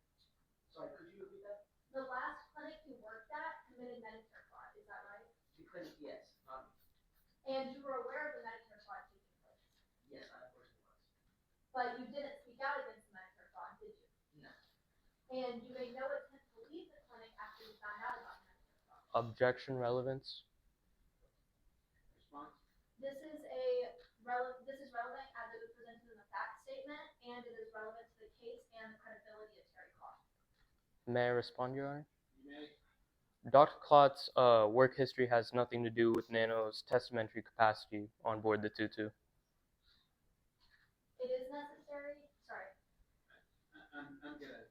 Sorry, could you repeat that? The last clinic you worked at committed Medicare fraud, is that right? The clinic, yes, not me. And you were aware of the Medicare fraud taking place? Yes, I unfortunately was. But you didn't speak out against the Medicare fraud, did you? No. And you made no attempt to leave the clinic after you found out about the Medicare fraud? Objection relevance? Response? This is relevant as it was presented in the fact statement, and it is relevant to the case and the credibility of Terry Clark. May I respond, Your Honor? You may. Dr. Klott's work history has nothing to do with Nano's testamentary capacity on board the 22. It is necessary. Sorry. I'm gonna to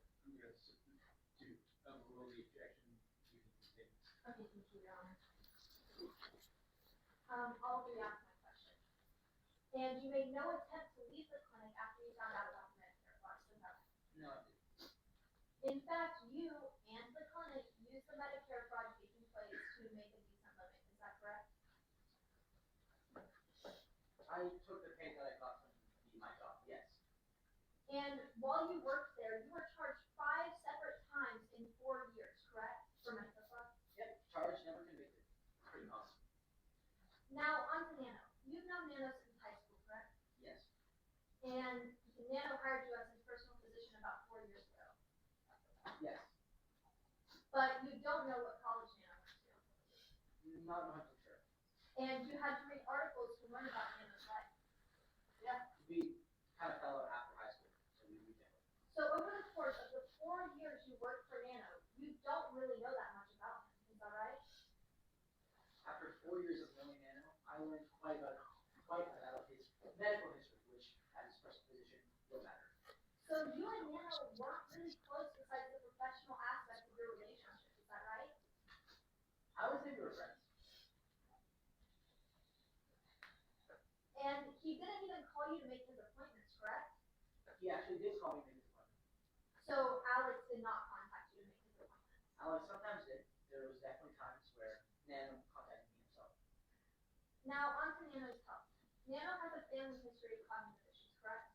overrule the objection. You can continue. Okay, thank you, Your Honor. I'll re-ask my question. And you made no attempt to leave the clinic after you found out about the Medicare fraud, so no? No, I didn't. In fact, you and the clinic used the Medicare fraud taking place to make a decent living, is that correct? I took the pay that I got from my job, yes. And while you worked there, you were charged 5 separate times in 4 years, correct? For Medicare fraud? Yep, charged, never convicted. Pretty common. Now, on to Nano. You've known Nano since high school, correct? Yes. And Nano hired you as his personal physician about 4 years ago. Yes. But you don't know what college Nano went to. Not 100% sure. And you had to read articles to learn about Nano's life. Yeah, we kind of fell out after high school, so we read that. So over the course of the 4 years you worked for Nano, you don't really know that much about him, is that right? After 4 years of knowing Nano, I learned quite about his medical history, which, as his personal physician, will matter. So you and Nano weren't really close besides the professional aspect of your relationship, is that right? I would say we were friends. And he didn't even call you to make his appointments, correct? He actually did call me to make his appointment. So Alex did not contact you to make his appointments? Alex sometimes did. There was definitely times where Nano contacted me himself. Now on to Nano's health. Nano has a family history of cognitive issues, correct?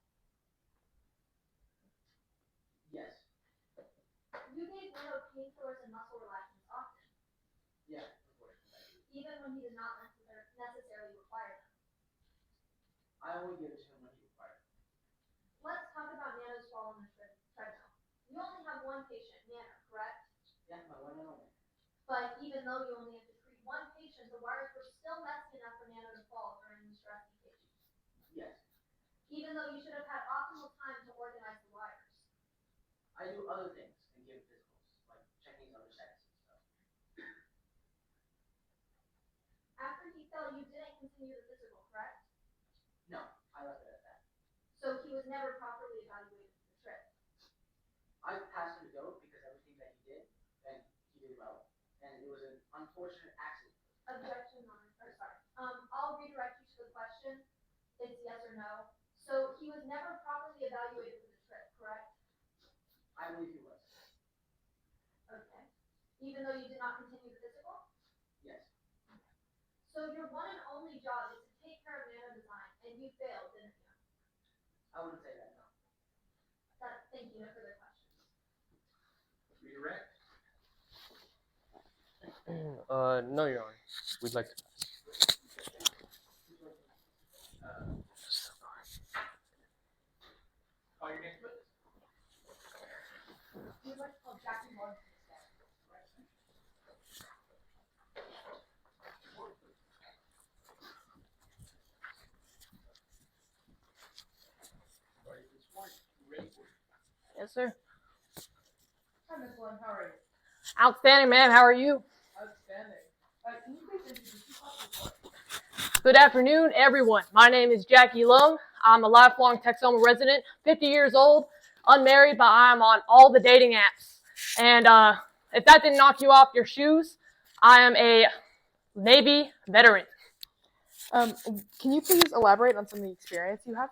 Yes. You gave Nano painkillers and muscle relaxants often. Yeah, unfortunately. Even when he did not necessarily require them. I only give it to him when he required it. Let's talk about Nano's fall on the treadmill. You only have one patient, Nano, correct? Yeah, my one and only. But even though you only have to treat one patient, the wires were still messy enough for Nano to fall during the stress EKG. Yes. Even though you should have had optimal time to organize the wires. I do other things and give physicals, like checking his other stats and stuff. After he fell, you didn't continue the physical, correct? No, I left it at that. So he was never properly evaluated for the trip. I passed him to go because everything that he did, and he did well, and it was an unfortunate accident. Objection, I'll redirect you to the question. It's yes or no. So he was never properly evaluated for the trip, correct? I believe he was. Okay. even though you did not continue the physical? Yes. So your one and only job is to take care of nano design, and you failed, didn't you? I wouldn't say that, no. Thank you. No further questions. Redirect. No, Your Honor. We'd like to pass. Call your next witness. We would like to call Jackie Lund to the stand. Yes, sir. Hi, Miss Lund. How are you? Outstanding, ma'am. How are you? Outstanding. Can you please introduce yourself to the court? Good afternoon, everyone. My name is Jackie Lung. I'm a lifelong Texoma resident, 50 years old, unmarried, but I'm on all the dating apps. And if that didn't knock you off your shoes, I am a Navy veteran. Can you please elaborate on some of the experience you have?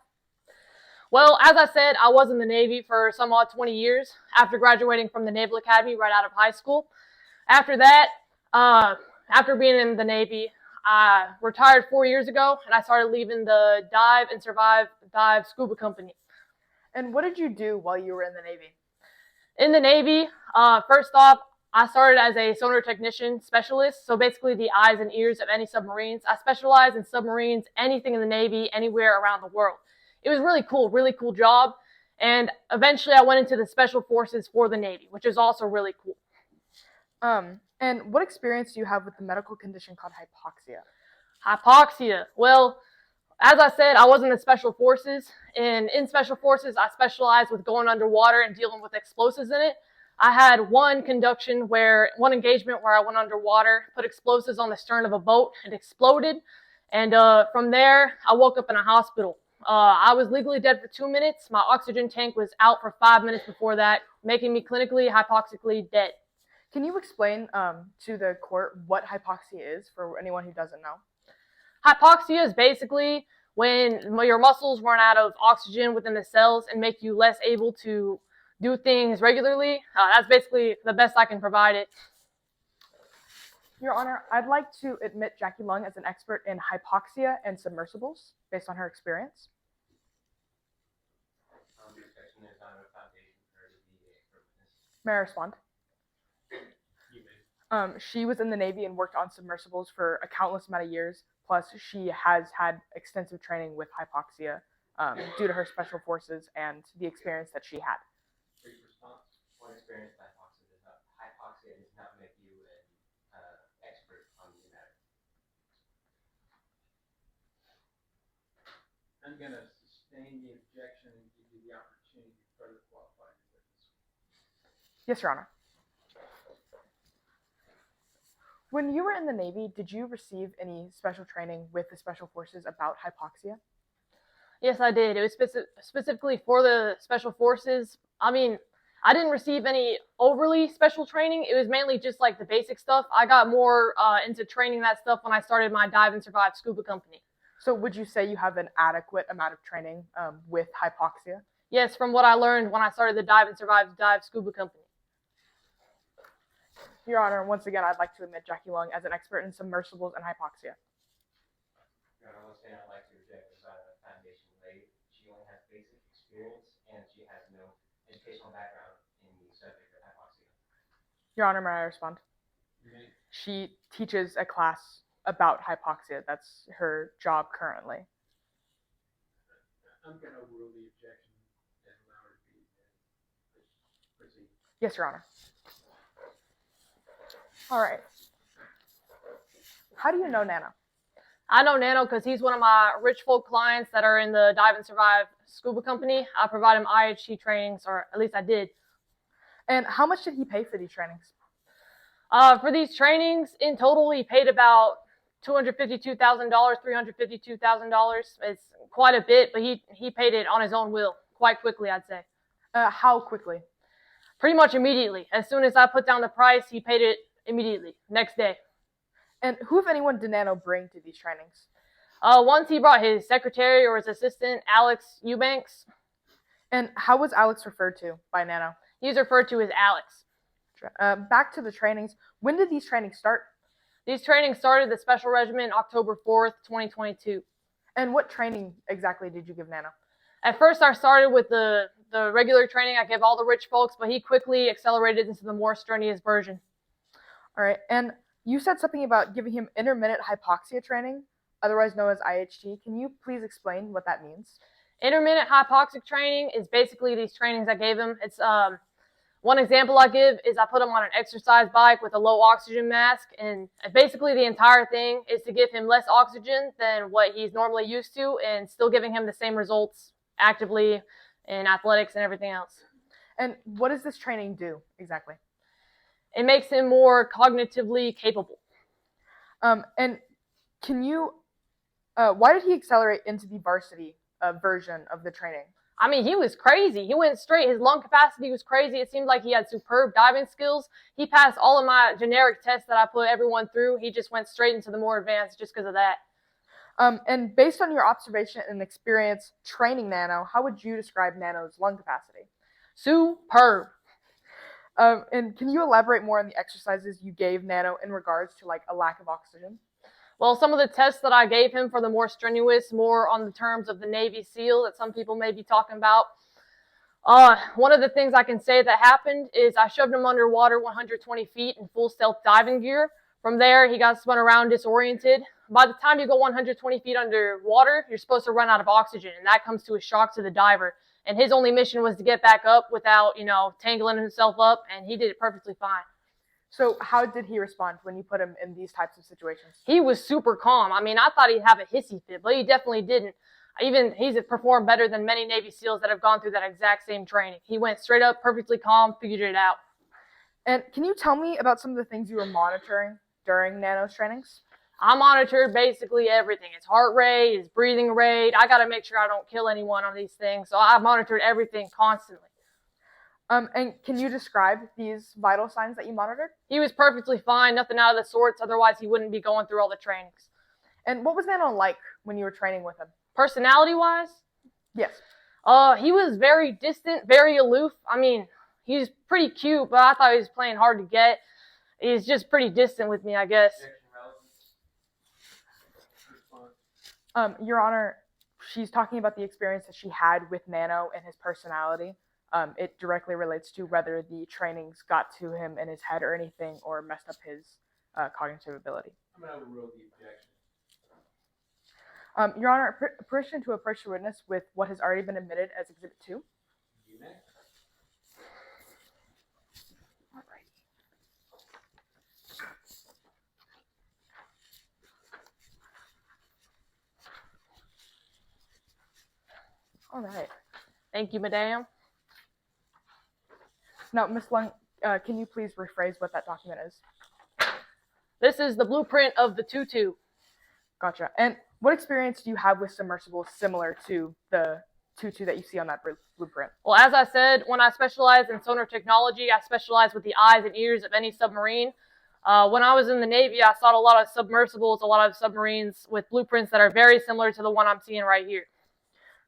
Well, as I said, I was in the Navy for some odd 20 years after graduating from the Naval Academy right out of high school. After that, after being in the Navy, I retired 4 years ago, and I started leaving the dive and survive dive scuba company. And what did you do while you were in the Navy? In the Navy, first off, I started as a sonar technician specialist, so basically the eyes and ears of any submarines. I specialize in submarines, anything in the Navy, anywhere around the world. It was really cool job, and eventually I went into the Special Forces for the Navy, which is also really cool. And what experience do you have with the medical condition called hypoxia? Hypoxia. Well, as I said, I was in the Special Forces, and in Special Forces, I specialized with going underwater and dealing with explosives in it. I had one engagement where I went underwater, put explosives on the stern of a boat, it exploded, and from there, I woke up in a hospital. I was legally dead for 2 minutes. My oxygen tank was out for 5 minutes before that, making me clinically hypoxically dead. Can you explain to the court what hypoxia is for anyone who doesn't know? Hypoxia is basically when your muscles run out of oxygen within the cells and make you less able to do things regularly. That's basically the best I can provide it. Your Honor, I'd like to admit Jackie Lung as an expert in hypoxia and submersibles based on her experience. Your objection is not a foundation for her to be an expert witness. May I respond? You may. She was in the Navy and worked on submersibles for a countless amount of years. Plus, she has had extensive training with hypoxia due to her special forces and the experience that she had. Brief response. One experience with hypoxia does not make you an expert on the matter. I'm going to sustain the objection and give you the opportunity to further qualify your witness. Yes, Your Honor. When you were in the Navy, did you receive any special training with the Special Forces about hypoxia? Yes, I did. It was specifically for the Special Forces. I mean, I didn't receive any overly special training. It was mainly just like the basic stuff. I got more into training that stuff when I started my dive and survive scuba company. So would you say you have an adequate amount of training with hypoxia? Yes, from what I learned when I started the dive and survive dive scuba company. Your Honor, once again, I'd like to admit Jackie Lung as an expert in submersibles and hypoxia. Your Honor, once again, I'd like to reject without a foundation laid. She only has basic experience, and she has no educational background in the subject of hypoxia. Your Honor, may I respond? Okay. She teaches a class about hypoxia. That's her job currently. I'm going to overrule the objection and allow her to be proceed. Yes, Your Honor. All right. How do you know Nano? I know Nano because he's one of my rich folk clients that are in the dive and survive scuba company. I provide him IHT trainings, or at least I did. And how much did he pay for these trainings? For these trainings, in total, he paid about $252,000, $352,000. It's quite a bit, but he paid it on his own will, quite quickly, I'd say. How quickly? Pretty much immediately. As soon as I put down the price, he paid it immediately, next day. And who, if anyone, did Nano bring to these trainings? Once he brought his secretary or his assistant, Alex Eubanks. And how was Alex referred to by Nano? He's referred to as Alex. Back to the trainings. When did these trainings start? These trainings started the Special Regiment October 4th, 2022. And what training exactly did you give Nano? At first, I started with the regular training I give all the rich folks, but he quickly accelerated into the more strenuous version. All right, and you said something about giving him intermittent hypoxia training, otherwise known as IHT. Can you please explain what that means? Intermittent hypoxic training is basically these trainings I gave him. It's one example I give is I put him on an exercise bike with a low oxygen mask, and basically the entire thing is to give him less oxygen than what he's normally used to and still giving him the same results actively in athletics and everything else. And what does this training do exactly? It makes him more cognitively capable. And can you, why did he accelerate into the varsity version of the training? I mean, he was crazy. He went straight. His lung capacity was crazy. It seemed like he had superb diving skills. He passed all of my generic tests that I put everyone through. He just went straight into the more advanced just because of that. And based on your observation and experience training Nano, how would you describe Nano's lung capacity? Superb. And can you elaborate more on the exercises you gave Nano in regards to like a lack of oxygen? Well, some of the tests that I gave him for the more strenuous, more on the terms of the Navy SEAL that some people may be talking about. One of the things I can say that happened is I shoved him underwater 120 feet in full stealth diving gear. From there, he got spun around disoriented. By the time you go 120 feet underwater, you're supposed to run out of oxygen, and that comes to a shock to the diver. And his only mission was to get back up without, tangling himself up, and he did it perfectly fine. So how did he respond when you put him in these types of situations? He was super calm. I mean, I thought he'd have a hissy fit, but he definitely didn't. He's performed better than many Navy SEALs that have gone through that exact same training. He went straight up, perfectly calm, figured it out. And can you tell me about some of the things you were monitoring during Nano's trainings? I monitored basically everything. His heart rate, his breathing rate. I got to make sure I don't kill anyone on these things. So I monitored everything constantly. And can you describe these vital signs that you monitored? He was perfectly fine, nothing out of the sorts. Otherwise, he wouldn't be going through all the trainings. And what was Nano like when you were training with him? Personality-wise? Yes. He was very distant, very aloof. I mean, he's pretty cute, but I thought he was playing hard to get. He's just pretty distant with me, I guess. Your Honor, she's talking about the experience that she had with Nano and his personality. It directly relates to whether the trainings got to him in his head or anything or messed up his cognitive ability. I'm going to overrule the objection. Your Honor, permission to approach the witness with what has already been admitted as Exhibit 2. You may. All right. Thank you, madam. Now, Ms. Lung, can you please rephrase what that document is? This is the blueprint of the 2-2. Gotcha. And what experience do you have with submersibles similar to the 2-2 that you see on that blueprint? Well, as I said, when I specialized in sonar technology, I specialized with the eyes and ears of any submarine. When I was in the Navy, I saw a lot of submersibles, a lot of submarines with blueprints that are very similar to the one I'm seeing right here.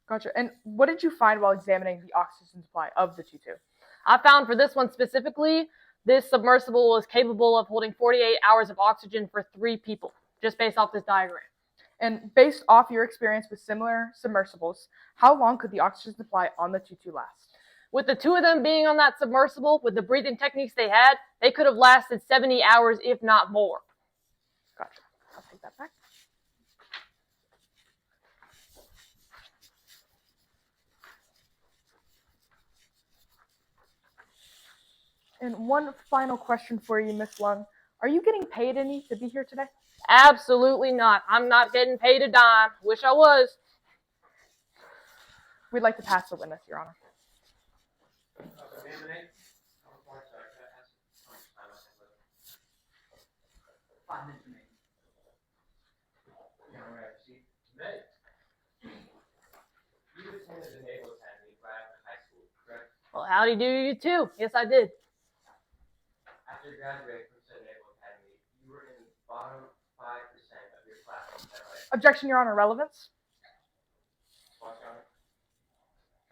Gotcha. And what did you find while examining the oxygen supply of the 2-2? I found for this one specifically, this submersible was capable of holding 48 hours of oxygen for 3 people, just based off this diagram. And based off your experience with similar submersibles, how long could the oxygen supply on the 2-2 last? With the 2 of them being on that submersible, with the breathing techniques they had, they could have lasted 70 hours, if not more. Gotcha. I'll take that back. And one final question for you, Ms. Lung. Are you getting paid any to be here today? Absolutely not. I'm not getting paid a dime. Wish I was. We'd like to pass the witness, Your Honor. Examinate. 5 minutes remaining. You attended the Naval Academy right after high school, correct? Well, howdy do you too. Yes, I did. After graduating from said Naval Academy, you were in the bottom 5% of your class. Is that right? Objection, Your Honor. Relevance? Watch out.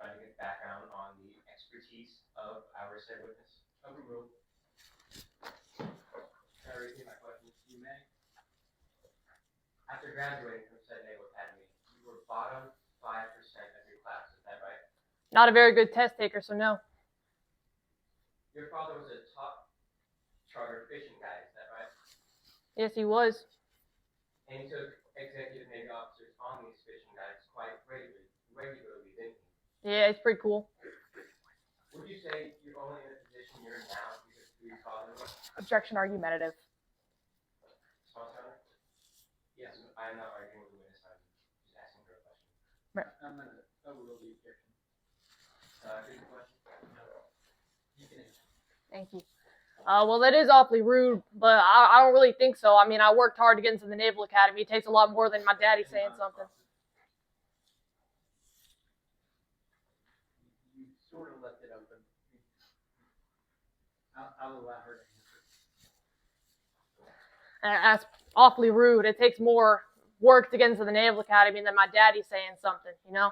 Trying to get background on the expertise of our said witness. Overruled. graduating from said Naval Academy, you were bottom 5% of your class. Is that right? Not a very good test taker, so no. Your father was a top charter fishing guy. Is that right? Yes, he was. And he took executive Navy officers on these fishing guides quite regularly, didn't he? Yeah, it's pretty cool. Would you say you're only in the position you're in now because of who your father was? Objection argumentative. Sponsor? Yes, I am not arguing with the witness. I'm just asking her a question. I'm gonna overrule the objection. Good question. You can answer. Thank you. Well, that is awfully rude, but I don't really think so. I mean, I worked hard to get into the Naval Academy. It takes a lot more than my daddy saying something. You sort of left it open. I'll allow her to answer. That's awfully rude. It takes more work to get into the Naval Academy than my daddy saying something, you know?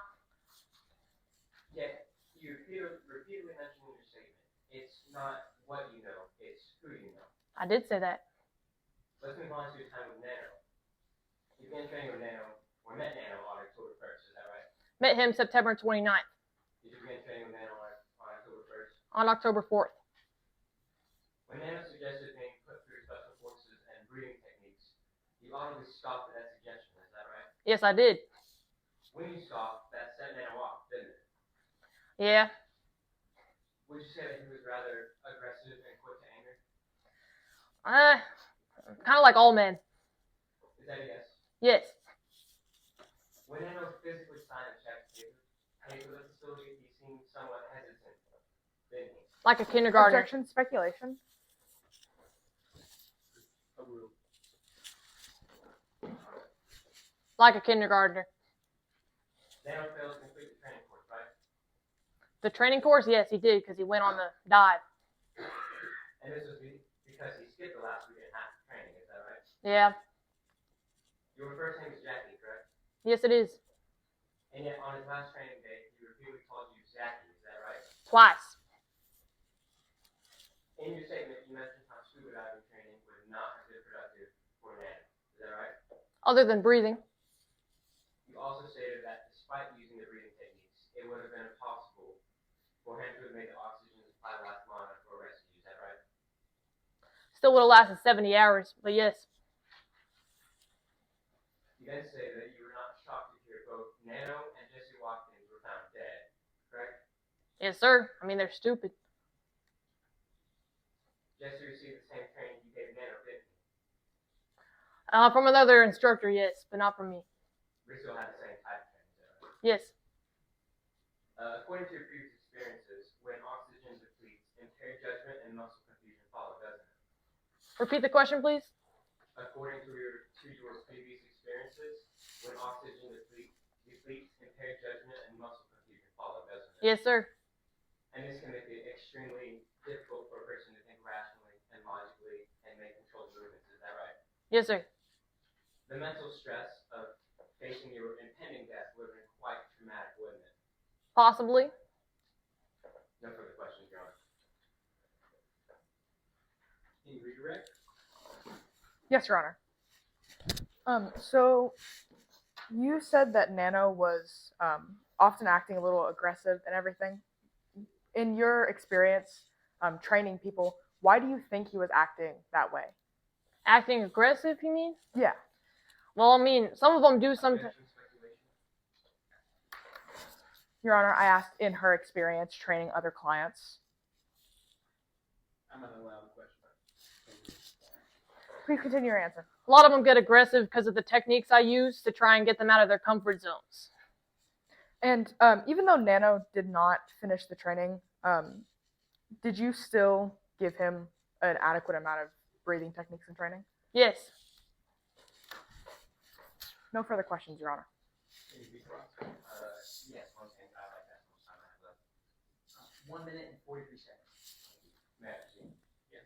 Yeah, you repeatedly mentioned in your statement, it's not what you know, it's who you know. I did say that. Let's move on to your time with Nano. You began training with Nano, or met Nano on October 1st, is that right? Met him September 29th. Did you begin training with Nano on October 1st? On October 4th. When Nano suggested being put through special forces and breathing techniques, you audibly scoffed at that suggestion, is that right? Yes, I did. When you scoffed, that set Nano off, didn't it? Yeah. Would you say that he was rather aggressive and quick to anger? Kind of like all men. Is that a yes? Yes. When Nano physically signed a check to pay for the facility, he seemed somewhat hesitant, didn't he? Like a kindergartner. Objection, speculation. Overruled. Like a kindergartner. Nano failed to complete the training course, right? The training course? Yes, he did, because he went on the dive. And this was because he skipped the last week and a half of training, is that right? Yeah. Your first name is Jackie, correct? Yes, it is. And yet on his last training day, he repeatedly called you Zachy, is that right? Twice. In your statement, you mentioned how scuba diving training would not have been productive for Nano, is that right? Other than breathing. You also stated that despite using the breathing techniques, it would have been impossible for him to have made the oxygen supply last long enough for a rescue, is that right? Still would have lasted 70 hours, but yes. You then say that you were not shocked to hear both Nano and Jesse Watkins were found dead, correct? Yes, sir. I mean, they're stupid. Jesse received the same training you gave Nano, didn't he? From another instructor, yes, but not from me. We still had the same type of training, is that right? Yes. According to your previous experiences, when oxygen depletes, impaired judgment and muscle confusion follow, doesn't it? Repeat the question, please. According to your previous experiences, when oxygen depletes, impaired judgment and muscle confusion follow, doesn't it? Yes, sir. And this can make it extremely difficult for a person to think rationally and logically and make controlled movements, is that right? Yes, sir. The mental stress of facing your impending death would have been quite traumatic, wouldn't it? Possibly. No further questions, Your Honor. Can you redirect? Yes, Your Honor. So you said that Nano was often acting a little aggressive and everything. In your experience training people, why do you think he was acting that way? Acting aggressive, you mean? Yeah. Well, I mean, some of them do sometimes. Objection, speculation. Your Honor, I asked in her experience training other clients. I'm gonna allow the question. Please continue your answer. A lot of them get aggressive because of the techniques I use to try and get them out of their comfort zones. And even though Nano did not finish the training, did you still give him an adequate amount of breathing techniques and training? Yes. No further questions, Your Honor. Can you be cross? Yes, one thing I like that most time I have left. 1 minute and 43 seconds. May I proceed? Yes.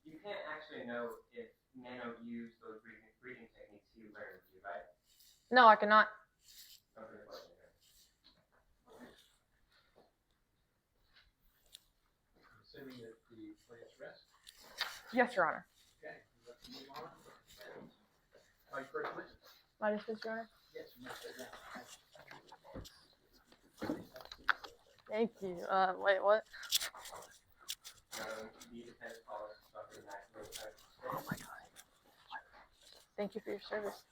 You can't actually know if Nano used those breathing techniques he learned with you, right? No, I cannot. No further questions. Assuming that the plaintiff's rest. Yes, Your Honor. Okay, let's move on. Call your first witness. My dismissed, Your Honor. Yes, you may sit down. Thank you. Wait, what? The defense calls Dr. Maxwell. Oh my God. Thank you for your service.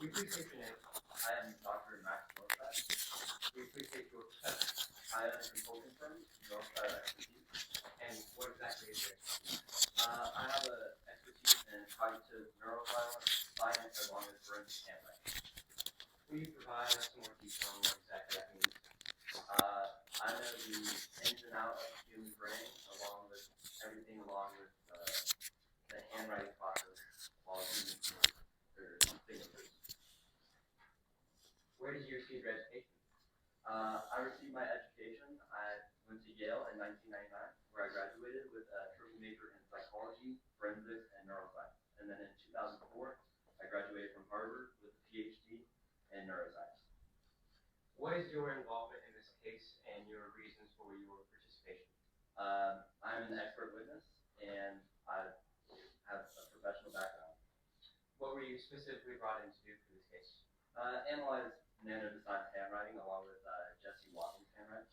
We appreciate your name. I am Dr. Max Northside. We appreciate your profession. I own a consulting firm, Northside Expertise. And what exactly is it? I have an expertise in cognitive neuroscience as well as forensic handwriting. Will you provide some more detail on what exactly that means? I know the ins and outs of the human brain everything along with the handwriting process while using their signatures. Where did you receive your education? I received my education. I went to Yale in 1999, where I graduated with a triple major in psychology, forensics, and neuroscience. And then in 2004, I graduated from Harvard with a PhD in neuroscience. What is your involvement in this case and your reasons for your participation? I'm an expert witness, and I have a professional background. What were you specifically brought in to do for this case? Analyze Nano Design's handwriting along with Jesse Watkins' handwriting.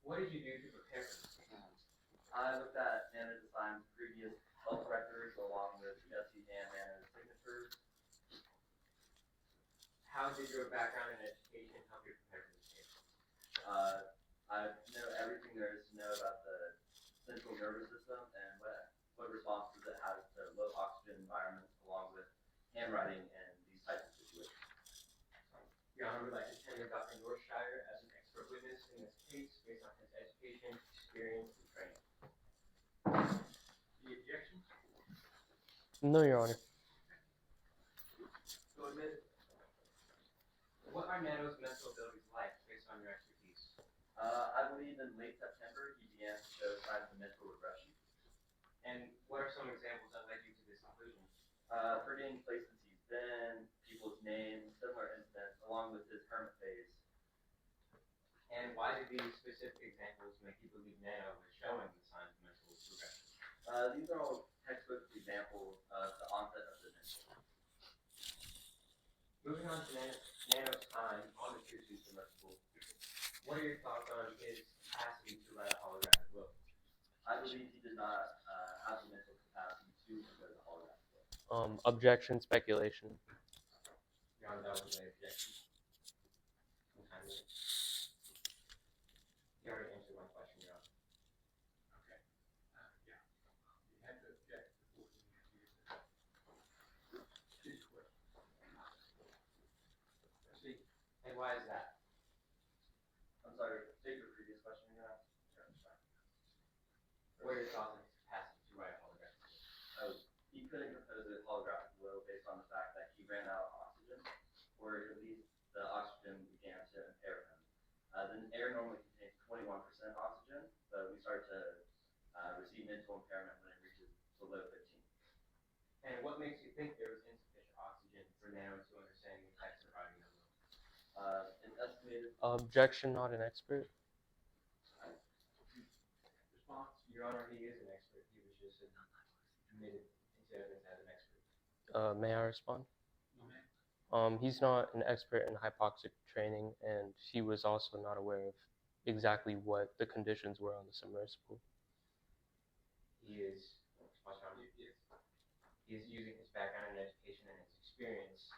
What did you do to prepare for this case? I looked at Nano Design's previous health records along with Jesse and Nano's signatures. How did your background in education help you prepare for this case? I know everything there is to know about the central nervous system and what responses it has to low oxygen environments along with handwriting and these types of situations. Your Honor, would like to tender Dr. Northshire as an expert witness in this case based on his education, experience, and training. Any objections? No, Your Honor. So admitted. What are Nano's mental abilities like based on your expertise? I believe in late September he began to show signs of mental regression. And what are some examples that led you to this conclusion? Forgetting places he's been, people's names, similar incidents, along with his hermit phase. And why did these specific examples make you believe Nano was showing the signs of mental regression? These are all textbook examples of the onset of dementia. Moving on to Nano's time on the True Tooth submersible, what are your thoughts on his capacity to write a holographic will? I believe he did not have the mental capacity to compose a holographic will. Objection, speculation. Your Honor, that was an objection. You already answered my question, Your Honor. Okay. Yeah. You had to object before you answered his question. Proceed. And why is that? I'm sorry, take your previous question, Your Honor. What are your thoughts on his capacity to write a holographic will? He couldn't compose a holographic will based on the fact that he ran out of oxygen, or at least the oxygen began to impair him. The air normally contains 21% oxygen, but we start to receive mental impairment when it reaches below 15. And what makes you think there was insufficient oxygen for Nano to understand the effects of writing a will? It's estimated. Objection, not an expert. Response. Your Honor, he is an expert. He was just admitted into evidence as an expert. May I respond? No, ma'am. He's not an expert in hypoxic training, and he was also not aware of exactly what the conditions were on the submersible. He is, he is using his background in education and his experience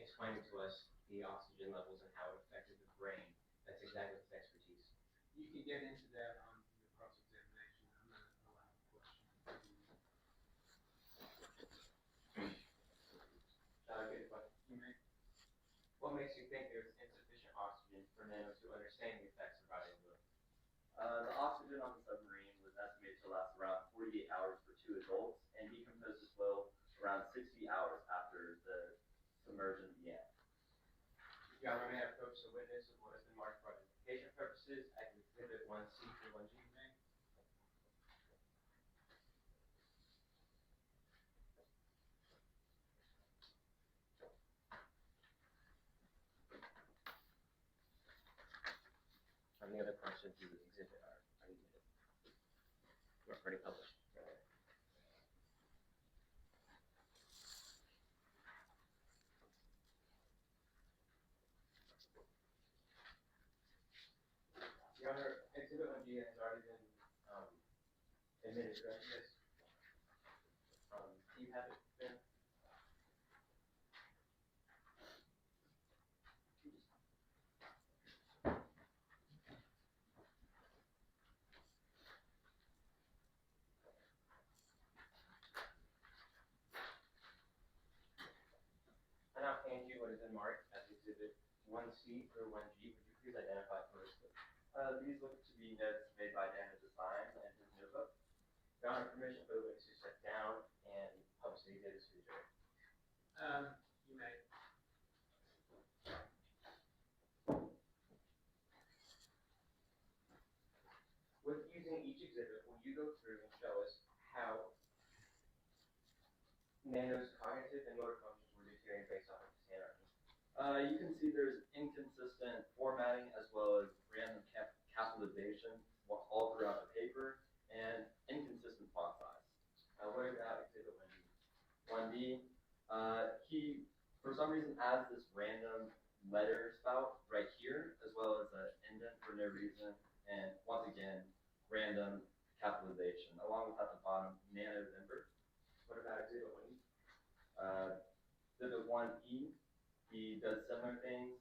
explaining to us the oxygen levels and how it affected the brain. That's exactly his expertise. You can get into that on the cross-examination. I'm not allowed to question. Shall I get a question? You may. What makes you think there's insufficient oxygen for Nano to understand the effects of writing a will? The oxygen on the submarine was estimated to last around 48 hours for 2 adults, and he composed his will around 60 hours after the submersion began. Your Honor, may I approach the witness of what has been marked for identification purposes as Exhibit 1C through 1G? understood the exhibit are admitted. Or already published. Rather. Your Honor, Exhibit 1G has already been admitted, correct? Yes. Do you have it, Ben? I now hand you what has been marked as Exhibit 1C through 1G. Would you please identify first? These look to be notes made by Dan at the time and his notebook. Your Honor, permission for the witness to step down and publish the exhibits to the jury. You may. With using each exhibit, will you go through and show us how Nano's cognitive and motor functions were deteriorating based off of his handwriting? You can see there's inconsistent formatting as well as random capitalization all throughout the paper and inconsistent font size. What about Exhibit 1B? 1B, he, for some reason, adds this random letter spout right here, as well as an indent for no reason, and once again, random capitalization, along with at the bottom, November. What about Exhibit 1E? Exhibit 1E, he does similar things,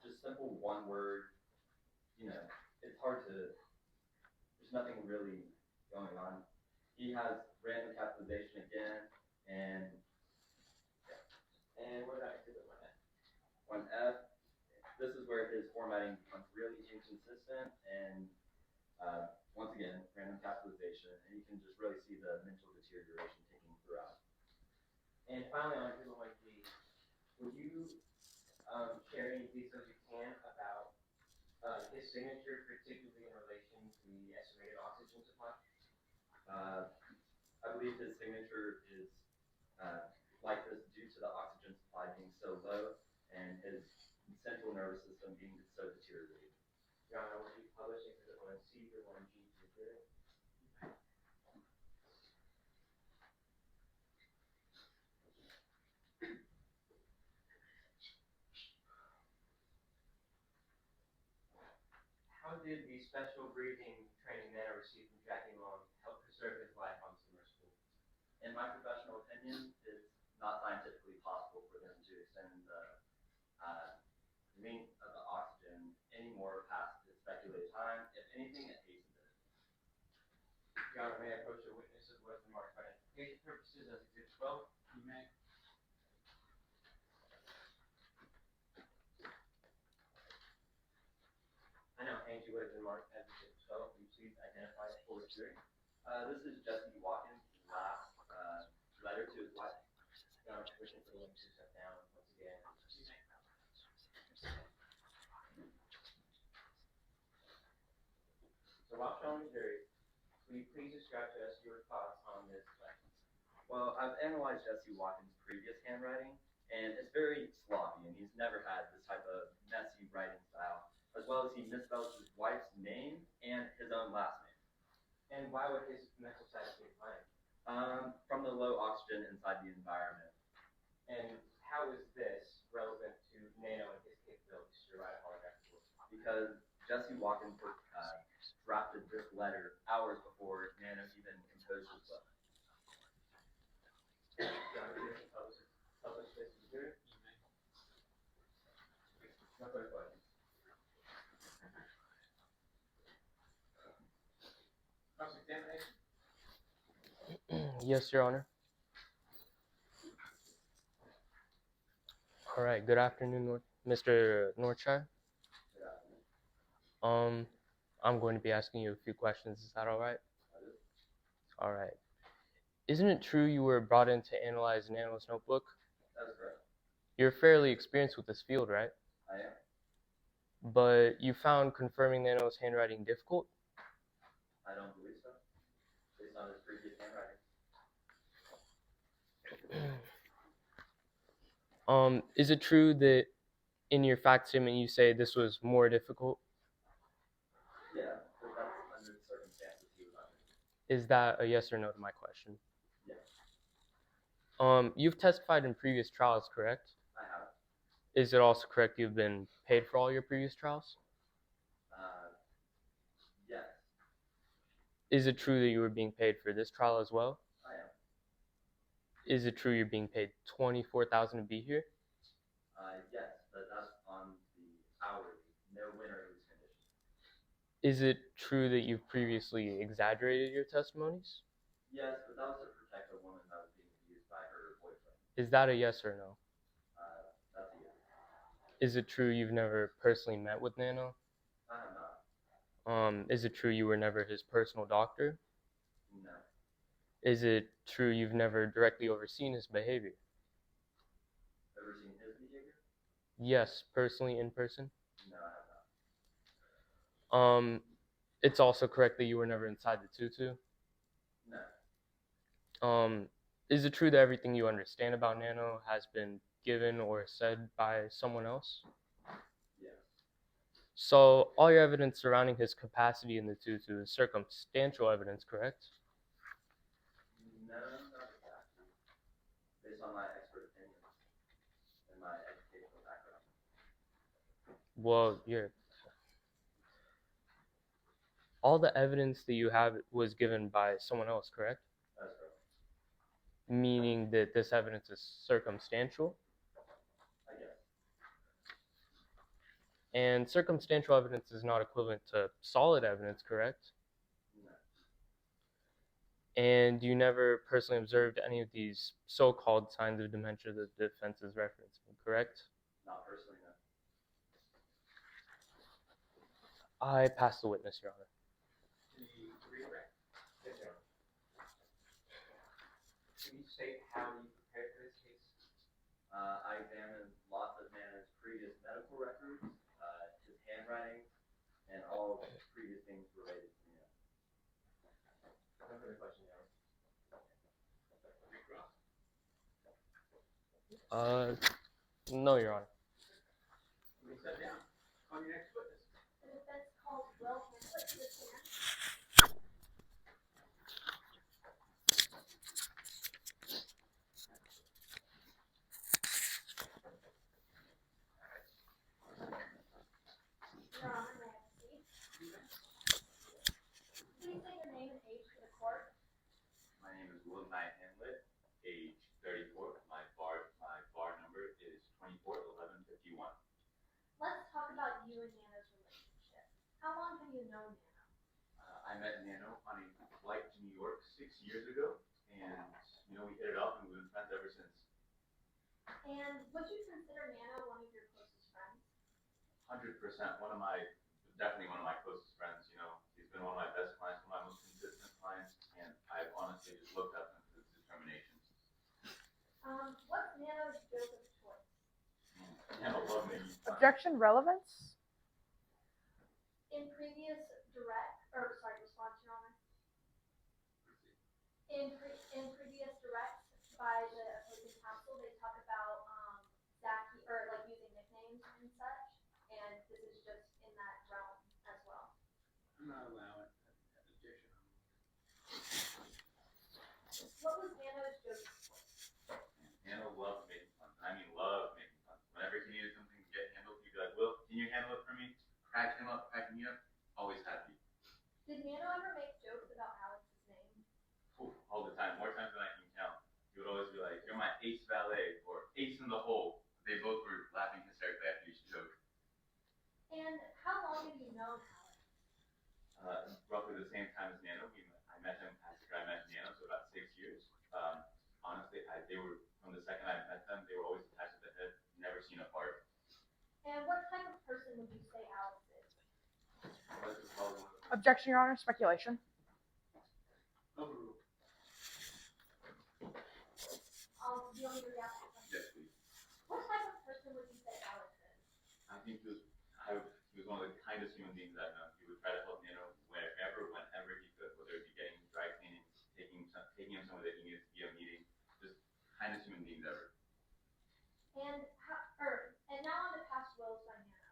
just simple one word, it's hard to, there's nothing really going on. He has random capitalization again, and what about Exhibit 1F? 1F, this is where his formatting becomes really inconsistent, and once again, random capitalization, and you can just really see the mental deterioration taking throughout. And finally, on Exhibit 1G, would you share any details you can about his signature, particularly in relation to the estimated oxygen supply? I believe his signature is like this due to the oxygen supply being so low and his central nervous system being so deteriorated. Your Honor, would you publish Exhibit 1C or 1G to the jury? How did the special breathing training Nano received from Jackie Long help preserve his life on submersible? In my professional opinion, it's not scientifically possible for them to extend the length of the oxygen any more past the speculated time. If anything, it hastens it. Your Honor, may I approach the witness of what has been marked for identification purposes as Exhibit 12? You may. I now hand you what has been marked as Exhibit 12. Will you please identify it for the jury? This is Jesse Watkins' last letter to his wife. Your Honor, permission for the witness to step down once again. You may. So while showing the jury, will you please describe to us your thoughts on this letter? Well, I've analyzed Jesse Watkins' previous handwriting, and it's very sloppy, and he's never had this type of messy writing style, as well as he misspells his wife's name and his own last name. And why would his mental status be declining? From the low oxygen inside the environment. And how is this relevant to Nano and his capabilities to write a holographic book? Because Jesse Watkins drafted this letter hours before Nano even composed his book. John, do you publish this to the jury? You may. No further questions. Cross-examination. Yes, Your Honor. All right. Good afternoon, Mr. Northshire. I'm going to be asking you a few questions. Is that all right? All right. Isn't it true you were brought in to analyze Nano's notebook? That's correct. You're fairly experienced with this field, right? I am. But you found confirming Nano's handwriting difficult? I don't believe so, based on his previous handwriting. Is it true that in your fact statement you say this was more difficult? Yeah, but that's under the circumstances he was under. Is that a yes or no to my question? Yes, You've testified in previous trials, correct? I have. Is it also correct you've been paid for all your previous trials? Yes, Is it true that you were being paid for this trial as well? I am. Is it true you're being paid $24,000 to be here? Yes, but that's on the hourly, no win or lose condition. Is it true that you've previously exaggerated your testimonies? Yes, but that was to protect a woman that was being abused by her boyfriend. Is that a yes or no? That's a yes. Is it true you've never personally met with Nano? I have not. Is it true you were never his personal doctor? No. Is it true you've never directly overseen his behavior? Overseen his behavior? Yes, personally, in person. No, I have not. It's also correct that you were never inside the tutu. No. Is it true that everything you understand about Nano has been given or said by someone else? Yes. So all your evidence surrounding his capacity in the tutu is circumstantial evidence, correct? No, not exactly. Based on my expert opinion and my educational background. Well, all the evidence that you have was given by someone else, correct? That's correct. Meaning that this evidence is circumstantial? I guess. And circumstantial evidence is not equivalent to solid evidence, correct? No. And you never personally observed any of these so-called signs of dementia that the defense is referencing, correct? Not personally, no. I pass the witness, Your Honor. Can you redirect? Yes, Your Honor. Can you state how you prepared for this case? I examined lots of Nano's previous medical records, his handwriting, and all previous things related to Nano. No further question, Your Honor. No, Your Honor. You may sit down. Call your next witness. The defense calls Will Hamlet to the stand. Your Honor, may I proceed? Please state your name and age for the court. My name is Will Knight Hamlet, age 34. My bar number is 241151. Let's talk about you and Nano's relationship. How long have you known Nano? I met Nano on a flight to New York 6 years ago, and we hit it off and we've been friends ever since. And would you consider Nano one of your closest friends? 100%. Definitely one of my closest friends. He's been one of my best clients, one of my most consistent clients, and I've honestly just looked up to his determination. What's Nano's joke of choice? Nano loved making fun. Objection relevance? In previous response, Your Honor. In previous directs by the opposing counsel, they talk about Zachy or like using nicknames and such, and this is just in that realm as well. I'm not allowing objection. What was Nano's joke of choice? Nano loved making fun. I mean, loved making fun. Whenever he needed something to get handled, he'd be like, Will, can you handle it for me? Crack him up, crack me up. Always happy. Did Nano ever make jokes about Alex's name? Ooh, all the time. More times than I can count. He would always be like, you're my ace valet, or ace in the hole. They both were laughing hysterically after each joke. And how long have you known Alex? Roughly the same time as Nano. I met him after I met Nano, so about 6 years. Honestly, they were, from the second I met them, they were always attached at the hip, never seen apart. And what type of person would you say Alex is? Objection, Your Honor. Speculation. Overruled. Do you want me to read out that question? Yes, please. What type of person would you say Alex is? I think he was one of the kindest human beings I've known. He would try to help Nano whenever he could, whether it be getting dry cleaning, taking him somewhere that he needed to be a meeting, just kindest human beings ever. And now on to past wills by Nano.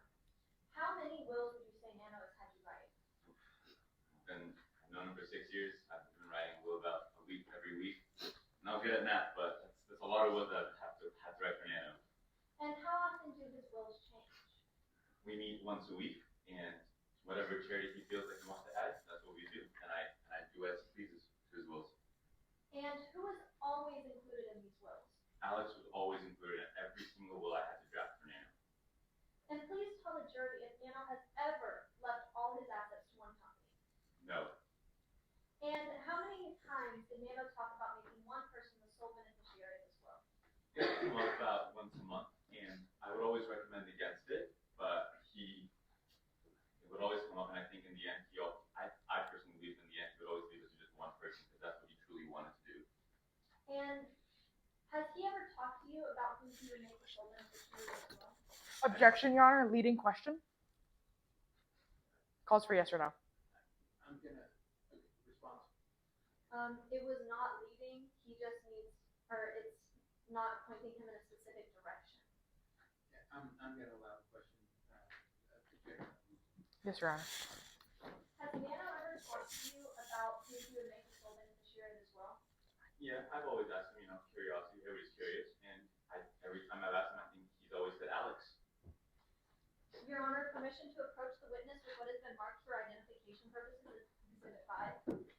How many wills would you say Nano has had you write? once a week, and whatever charity he feels like he wants to add, that's what we do, and I do as he pleases to his wills. And who is always included in these wills? Alex was always included in every single will I had to draft for Nano. And please tell the jury if Nano has ever left all his assets to one company. No. And how many times did Nano talk about making one person the sole beneficiary of this will? It came up about once a month, and I would always recommend against it, but it would always come up, and I think in the end, I personally believe in the end, he would always leave it to just one person, because that's what he truly wanted to do. And has he ever talked to you about who he would make the sole beneficiary as well? Objection, Your Honor. Leading question. Calls for yes or no. I'm gonna respond. It was not leading. He just needs, or it's not pointing him in a specific direction. Yeah, I'm gonna allow the question. Yes, Your Honor. Has Nano ever talked to you about who he would make the sole beneficiary as well? Yeah, I've always asked him, curiosity, everybody's curious, and every time I've asked him, I think he's always said Alex. Your Honor, permission to approach the witness with what has been marked for identification purposes is Exhibit 5. Okay.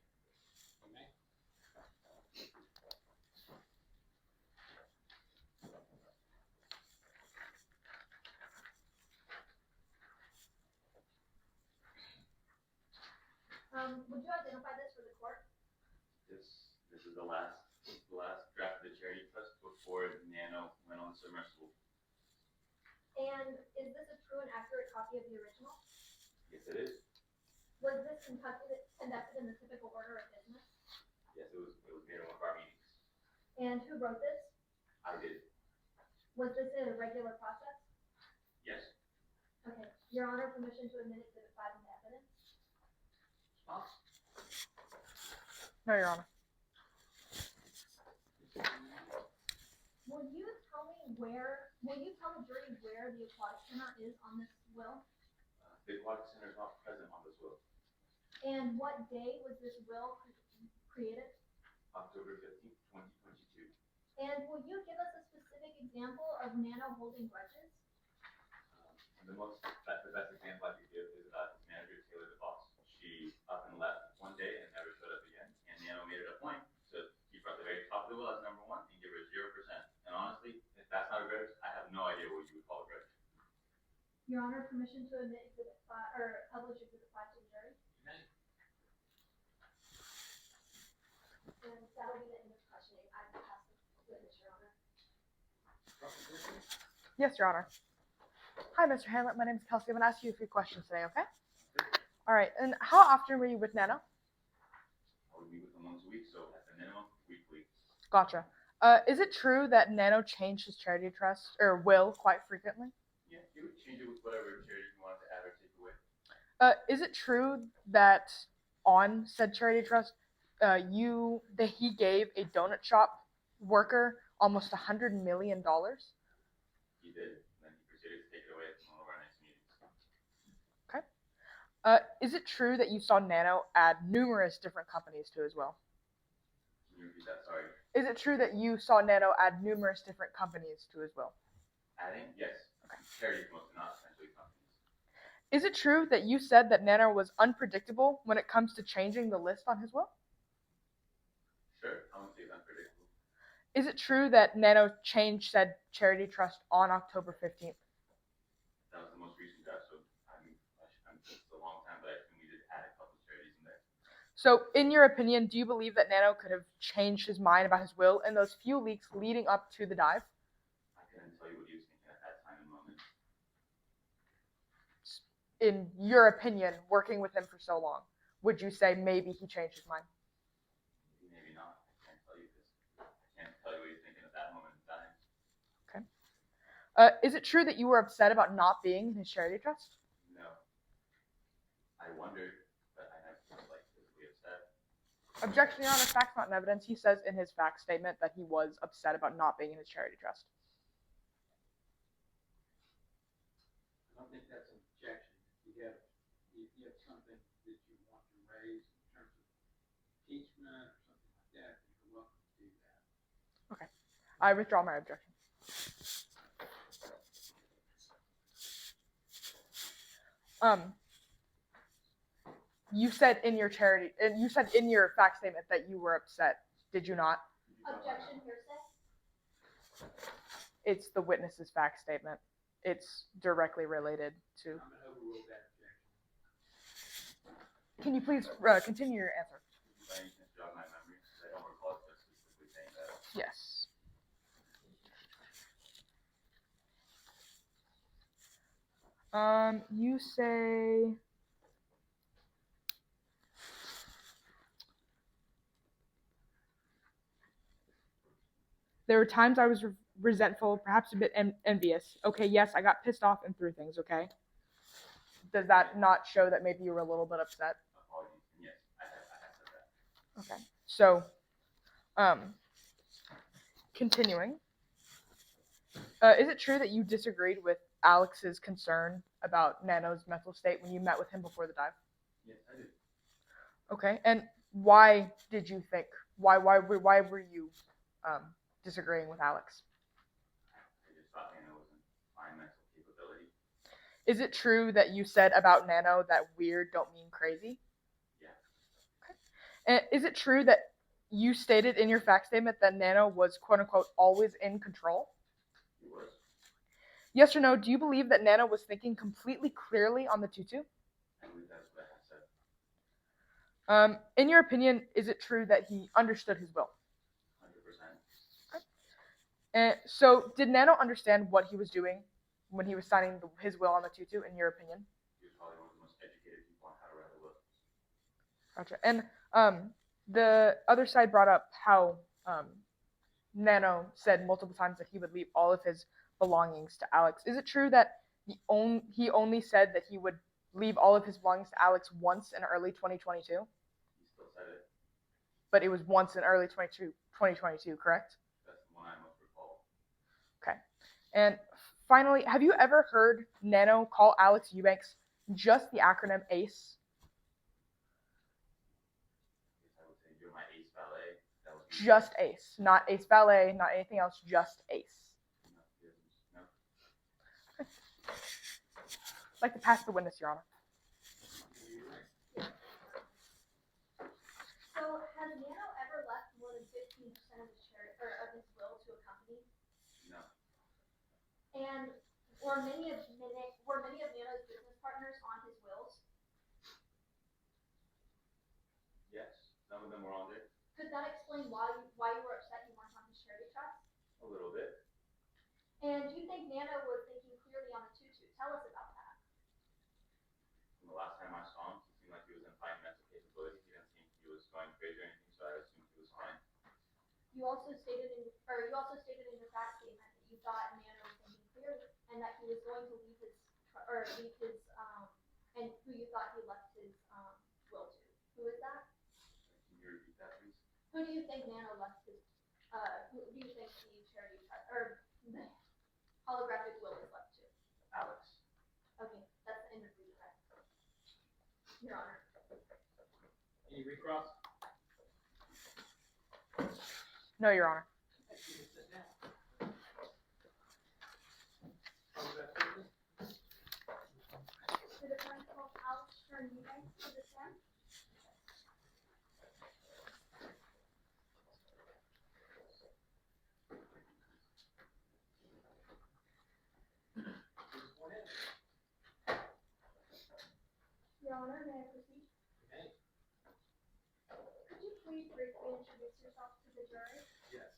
Would you identify this for the court? This is the last draft of the charity trust before Nano went on submersible. And is this a true and accurate copy of the original? Yes, it is. Was this conducted in the typical order of business? Yes, it was made in one of our meetings. And who wrote this? I did. Was this a regular process? Yes. Okay. Your Honor, permission to admit Exhibit 5 into evidence? No, Your Honor. Will you tell the jury where the aquatic center is on this will? The aquatic center is not present on this will. And what day was this will created? October 15th, 2022. And will you give us a specific example of Nano holding grudges? The best example I could give is his manager, Taylor DeVos. She up and left one day and never showed up again. And Nano made it a point to keep her at the very top of the will as number 1 and give her 0%. And honestly, if that's not a grudge, I have no idea what you would call a grudge. Your Honor, permission to admit Exhibit 5 or publish Exhibit 5 to the jury? Amen. And that'll be the end of questioning. I pass the witness, Your Honor. Yes, Your Honor. Hi, Mr. Hamlet. My name is Kelsey. I'm going to ask you a few questions today, okay? All right. And how often were you with Nano? I would meet with him once a week, so at the minimum, weekly. Gotcha. Is it true that Nano changed his charity trust or will quite frequently? Yeah, he would change it with whatever charity he wanted to add or take away. Is it true that on said charity trust, he gave a donut shop worker almost $100 million? He did, and then he proceeded to take it away at one of our next meetings. Okay. Is it true that you saw Nano add numerous different companies to his will? Can you repeat that? Sorry. Is it true that you saw Nano add numerous different companies to his will? Adding? Yes. Okay. Charities mostly, not essentially companies. Is it true that you said that Nano was unpredictable when it comes to changing the list on his will? Sure. I wouldn't say it's unpredictable. Is it true that Nano changed said charity trust on October 15th? That was the most recent draft, so it's a long time, but I think we did add a couple of charities in there. So, in your opinion, do you believe that Nano could have changed his mind about his will in those few weeks leading up to the dive? I couldn't tell you what he was thinking at that time and moment. In your opinion, working with him for so long, would you say maybe he changed his mind? Maybe not. I can't tell you this. I can't tell you what he's thinking at that moment in time. Okay. Is it true that you were upset about not being in his charity trust? No. I wondered, but I never felt like physically upset. Objection, Your Honor. Facts not in evidence. He says in his fact statement that he was upset about not being in his charity trust. I don't think that's an objection. You have something that you want to raise in terms of impeachment or something like that, you're welcome to do that. Okay. I withdraw my objection. You said in your charity, and you said in your fact statement that you were upset. Did you not? Objection, hearsay. It's the witness's fact statement. It's directly related to. I'm gonna overrule that objection. Can you please continue your answer? By any chance jog my memory? I don't recall just specifically saying that. Yes. You say there were times I was resentful, perhaps a bit envious. Okay, yes, I got pissed off and threw things, okay? Does that not show that maybe you were a little bit upset? Apologies. Yes, I have said that. Okay. So, continuing. Is it true that you disagreed with Alex's concern about Nano's mental state when you met with him before the dive? Yes, I did. Okay. And why did you think? Why were you disagreeing with Alex? I just thought Nano was in fine mental capability. Is it true that you said about Nano that weird don't mean crazy? Yeah. Okay. And is it true that you stated in your fact statement that Nano was quote unquote always in control? He was. Yes or no, do you believe that Nano was thinking completely clearly on the tutu? I believe that's what I have said. In your opinion, is it true that he understood his will? 100%. And so, did Nano understand what he was doing when he was signing his will on the tutu, in your opinion? He was probably one of the most educated people on how to write a will. Gotcha. And the other side brought up how Nano said multiple times that he would leave all of his belongings to Alex. Is it true that he only said that he would leave all of his belongings to Alex once in early 2022? He still said it. But it was once in early 2022, correct? That's the one I most recall. Okay. And finally, have you ever heard Nano call Alex Eubanks just the acronym ACE? I would say you're my ace ballet. That was Just ACE, not Ace Ballet, not anything else, just ACE. No. I'd like to pass the witness, Your Honor. So, has Nano ever left more than 15% of his of his will to a company? No. And were many of Nano's business partners on his wills? Yes. Some of them were on there. Could that explain why you were upset you weren't on his charity trust? A little bit. And do you think Nano was thinking clearly on the tutu? Tell us about that. From the last time I saw him, he seemed like he was in fine mental capability. He didn't seem he was going crazy or anything, so I assumed he was fine. You also stated in your fact statement that you thought Nano was thinking clearly and that he was going to leave his and who you thought he left his will to. Who is that? Can you repeat that, please? Who do you think Nano left his who do you think the charity trust or the holographic will is left to? Alex. Okay, that's the end of the request. Your Honor. Any recross? No, Your Honor. You can sit down. Witness? The defense calls Alex Eubanks to the stand. Your Honor, may I proceed? Okay. Could you please briefly introduce yourself to the jury? Yes.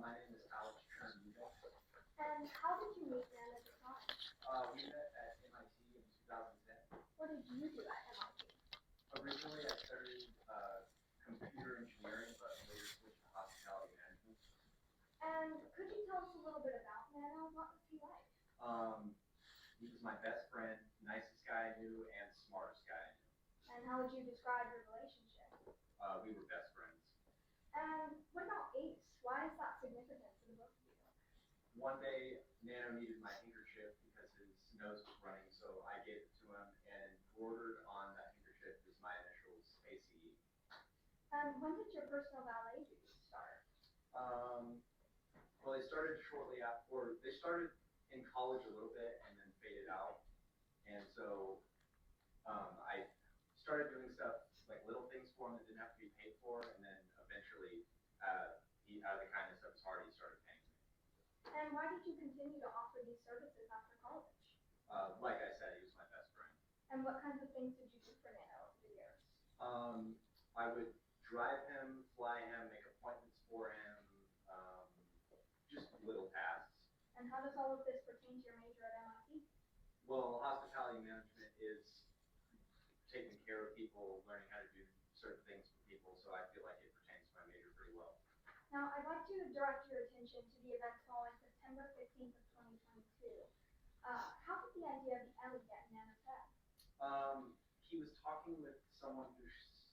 My name is Alex Eubanks. And how did you meet Dan at the time? We met at MIT in 2010. What did you do at MIT? Originally, I studied computer engineering, but later switched to hospitality management. And could you tell us a little bit about Nano? What was he like? He was my best friend, nicest guy I knew, and smartest guy I knew. And how would you describe your relationship? We were best friends. And what about Ace? Why is that significant to the both of you? One day, Nano needed my handkerchief because his nose was running, so I gave it to him, and embroidered on that handkerchief is my initials, ACE. And when did your personal valet duties start? Well, they started shortly after, or they started in college a little bit and then faded out. And so I started doing stuff like little things for him that didn't have to be paid for, and then eventually, he, out of the kindness of his heart, he started paying me. And why did you continue to offer these services after college? Like I said, he was my best friend. And what kinds of things did you do for Nano over the years? I would drive him, fly him, make appointments for him, just little tasks. And how does all of this pertain to your major at MIT? Well, hospitality management is taking care of people, learning how to do certain things for people, so I feel like it pertains to my major pretty well. Now, I'd like to direct your attention to the events following September 15th of 2022. How did the idea of the Ellie get in Nano's head? He was talking with someone who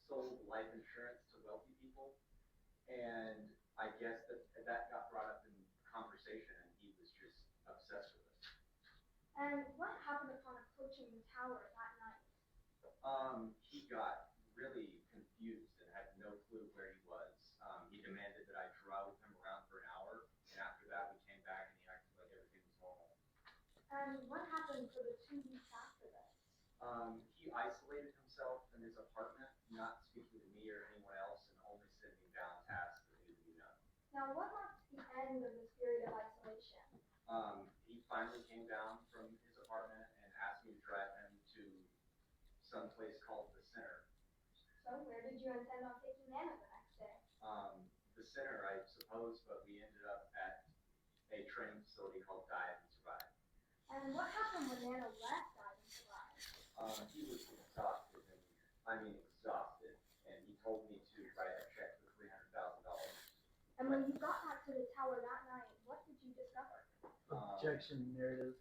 sold life insurance to wealthy people, and I guess that got brought up in conversation, and he was just obsessed with it. And what happened upon approaching the tower that night? He got really confused and had no clue where he was. He demanded that I drove him around for an hour, and after that we came back and he acted like everything was normal. And what happened for the 2 weeks after this? He isolated himself in his apartment, not speaking to me or anyone else, and only sending down tasks that needed to be done. Now, what marks the end of this period of isolation? He finally came down from his apartment and asked me to drive him to some place called the Center. So, where did you intend on taking Nano the next day? The Center, I suppose, but we ended up at a training facility called Dive and Survive. And what happened when Nano left Dive and Survive? He was exhausted, and he told me to write a check for $300,000. And when you got back to the tower that night, what did you discover? Objection narrative.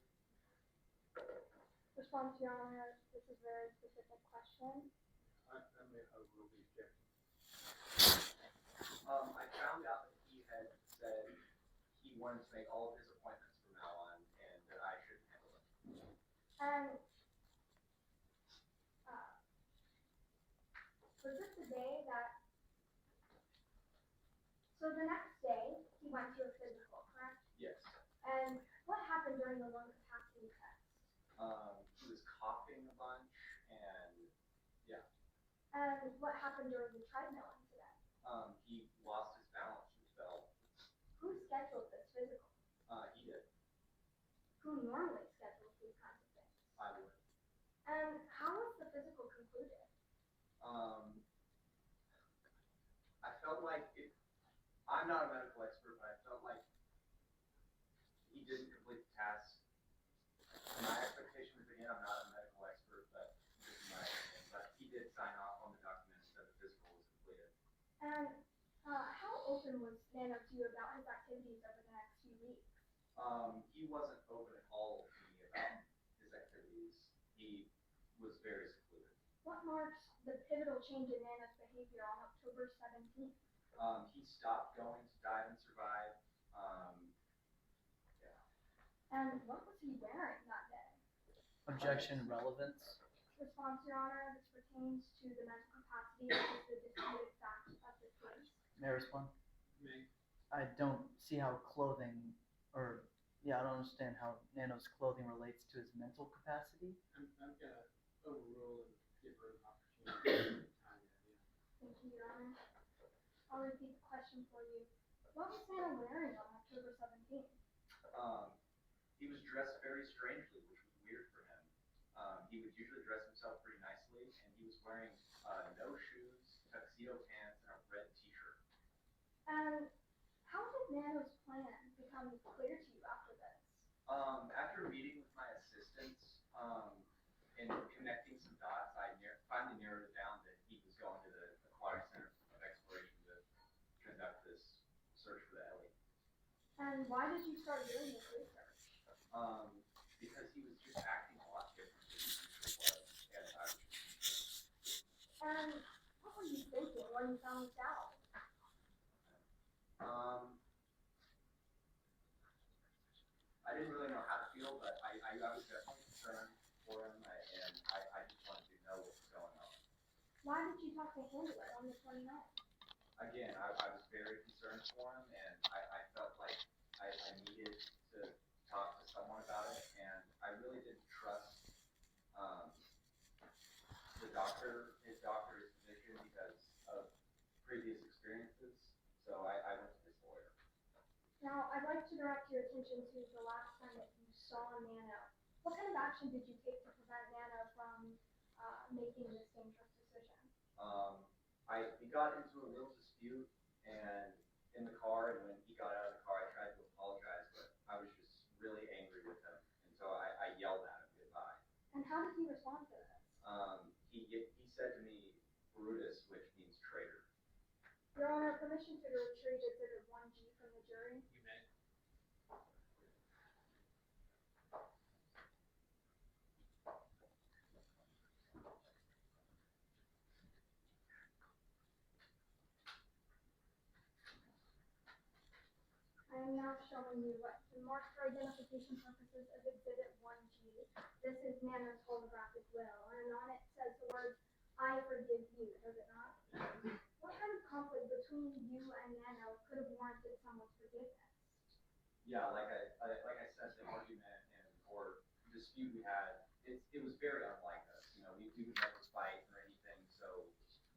Response, Your Honor, this is a very specific question. I may have a little objection. I found out that he had said he wanted to make all of his appointments from now on, and that I shouldn't handle it. And was this the day that? So the next day, he went to a physical, correct? Yes. And what happened during the lung capacity test? He was coughing a bunch, and yeah. And what happened during the treadmill incident? He lost his balance and fell. Who scheduled this physical? He did. Who normally schedules these kinds of things? I would. And how was the physical concluded? I felt like I'm not a medical expert, but I felt like he didn't complete the task. My expectations, again, I'm not a medical expert, but this is my opinion. But he did sign off on the document that the physical was completed. And how open was Nano to you about his activities over the next few weeks? He wasn't open at all to me about his activities. He was very secluded. What marks the pivotal change in Nano's behavior on October 17th? He stopped going to Dive and Survive. Yeah. And what was he wearing that day? Objection relevance. Response, Your Honor, this pertains to the mental capacity, which is the disputed fact of this case. May I respond? Me? I don't see how clothing, I don't understand how Nano's clothing relates to his mental capacity. I'm gonna overrule and give her an opportunity. Thank you, Your Honor. I'll repeat the question for you. What was Nano wearing on October 17th? He was dressed very strangely, which was weird for him. He would usually dress himself pretty nicely, and he was wearing no shoes, tuxedo pants, and a red t-shirt. And how did Nano's plan become clear to you after this? After meeting with my assistants and connecting some dots, I finally narrowed it down that he was going to the Aquatic Center of Exploration to conduct this search for the Ellie. And why did you start doing this research? Because he was just acting a lot different than he usually was, and I was just concerned. And what were you thinking when you found this out? I didn't really know how to feel, but I was definitely concerned for him, and I just wanted to know what was going on. Why did you talk to Handler on the 29th? Again, I was very concerned for him, and I felt like I needed to talk to someone about it, and I really didn't trust his doctor's position because of previous experiences. So I went to his lawyer. Now, I'd like to direct your attention to the last time that you saw Nano. What kind of action did you take to prevent Nano from making this dangerous decision? We got into a little dispute and in the car, and when he got out of the car, I tried to apologize, but I was just really angry with him, and so I yelled at him goodbye. And how did he respond to this? He said to me, Brutus, which means traitor. Your Honor, permission to retrieve Exhibit 1G from the jury. You may. I am now showing you what the marked for identification purposes of Exhibit 1G. This is Nano's holographic will, and on it says the words, I forgive you, does it not? What kind of conflict between you and Nano could have warranted someone's forgiveness? Yeah, like I said, the argument or dispute we had, it was very unlike us. You know, we would never fight or anything. So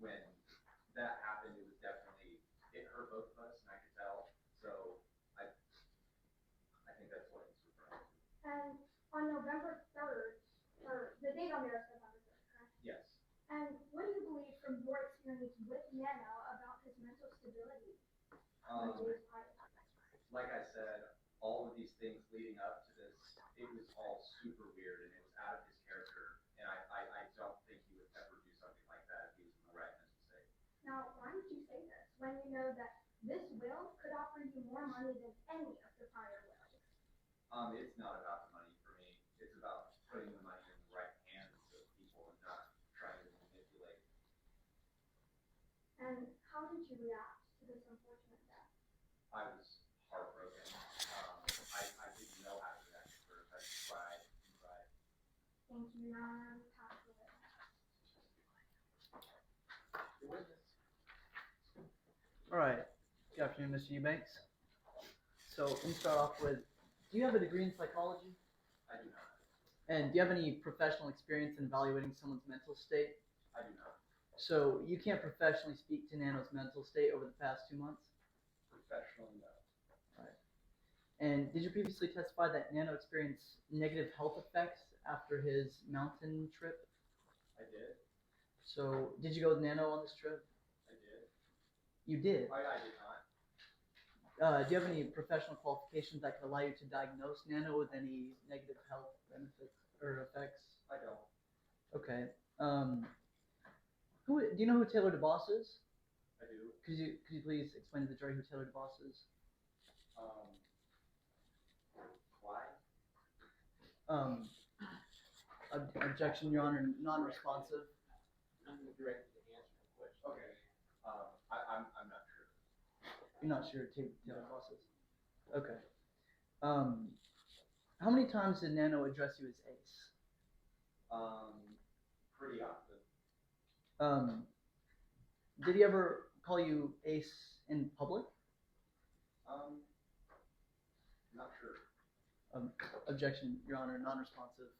when that happened, it was definitely, it hurt both of us, and I could tell. So I think that's what he's referring to. And on November 3rd, or the date on there is November 3rd, correct? Yes. And what do you believe from your experience with Nano about his mental stability? Like I said, all of these things leading up to this, it was all super weird and it was out of his character. And I don't think he would ever do something like that if he was in the right mental state. Now, why would you say this when you know that this will could offer you more money than any of the prior wills? It's not about the money for me. It's about putting the money in the right hands of people and not trying to manipulate. And how did you react to this unfortunate death? I was heartbroken. I didn't know how to react at first. I just cried and cried. Thank you, Your Honor. Pass the witness. All right. Good afternoon, Mr. Eubanks. So let me start off with, do you have a degree in psychology? I do not. And do you have any professional experience in evaluating someone's mental state? I do not. So you can't professionally speak to Nano's mental state over the past 2 months? Professionally, no. All right. And did you previously testify that Nano experienced negative health effects after his mountain trip? I did. So did you go with Nano on this trip? I did. You did? I did not. Do you have any professional qualifications that could allow you to diagnose Nano with any negative health benefits or effects? I don't. Okay. Do you know who Taylor DeBoss is? I do. Could you please explain to the jury who Taylor DeBoss is? Why? Objection, Your Honor, non-responsive. I'm directed to answer the question. Okay. I'm not sure. You're not sure who Taylor DeBoss is? Okay. How many times did Nano address you as Ace? Pretty often. Did he ever call you Ace in public? Not sure. Objection, Your Honor, non-responsive.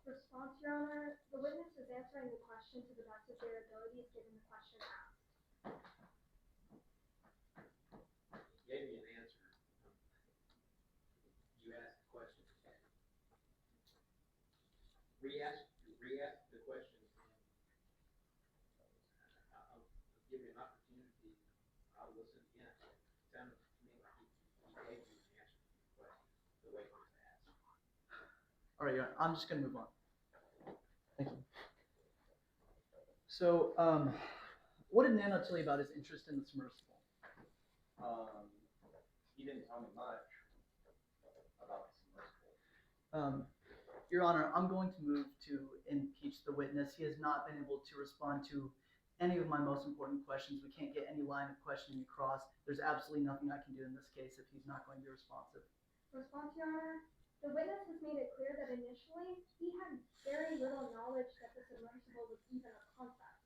Response, Your Honor. The witness is answering the question to the best of their abilities given the question asked. You gave me an answer. You asked the question again. Re-ask the question again. I'll give you an opportunity. I'll listen again. It sounded to me like he gave you an answer to the question the way it was asked. All right, Your Honor, I'm just going to move on. Thank you. So, what did Nano tell you about his interest in the submersible? He didn't tell me much about the submersible. Your Honor, I'm going to move to impeach the witness. He has not been able to respond to any of my most important questions. We can't get any line of questioning across. There's absolutely nothing I can do in this case if he's not going to be responsive. Response, Your Honor. The witness has made it clear that initially he had very little knowledge that the submersible was even a concept.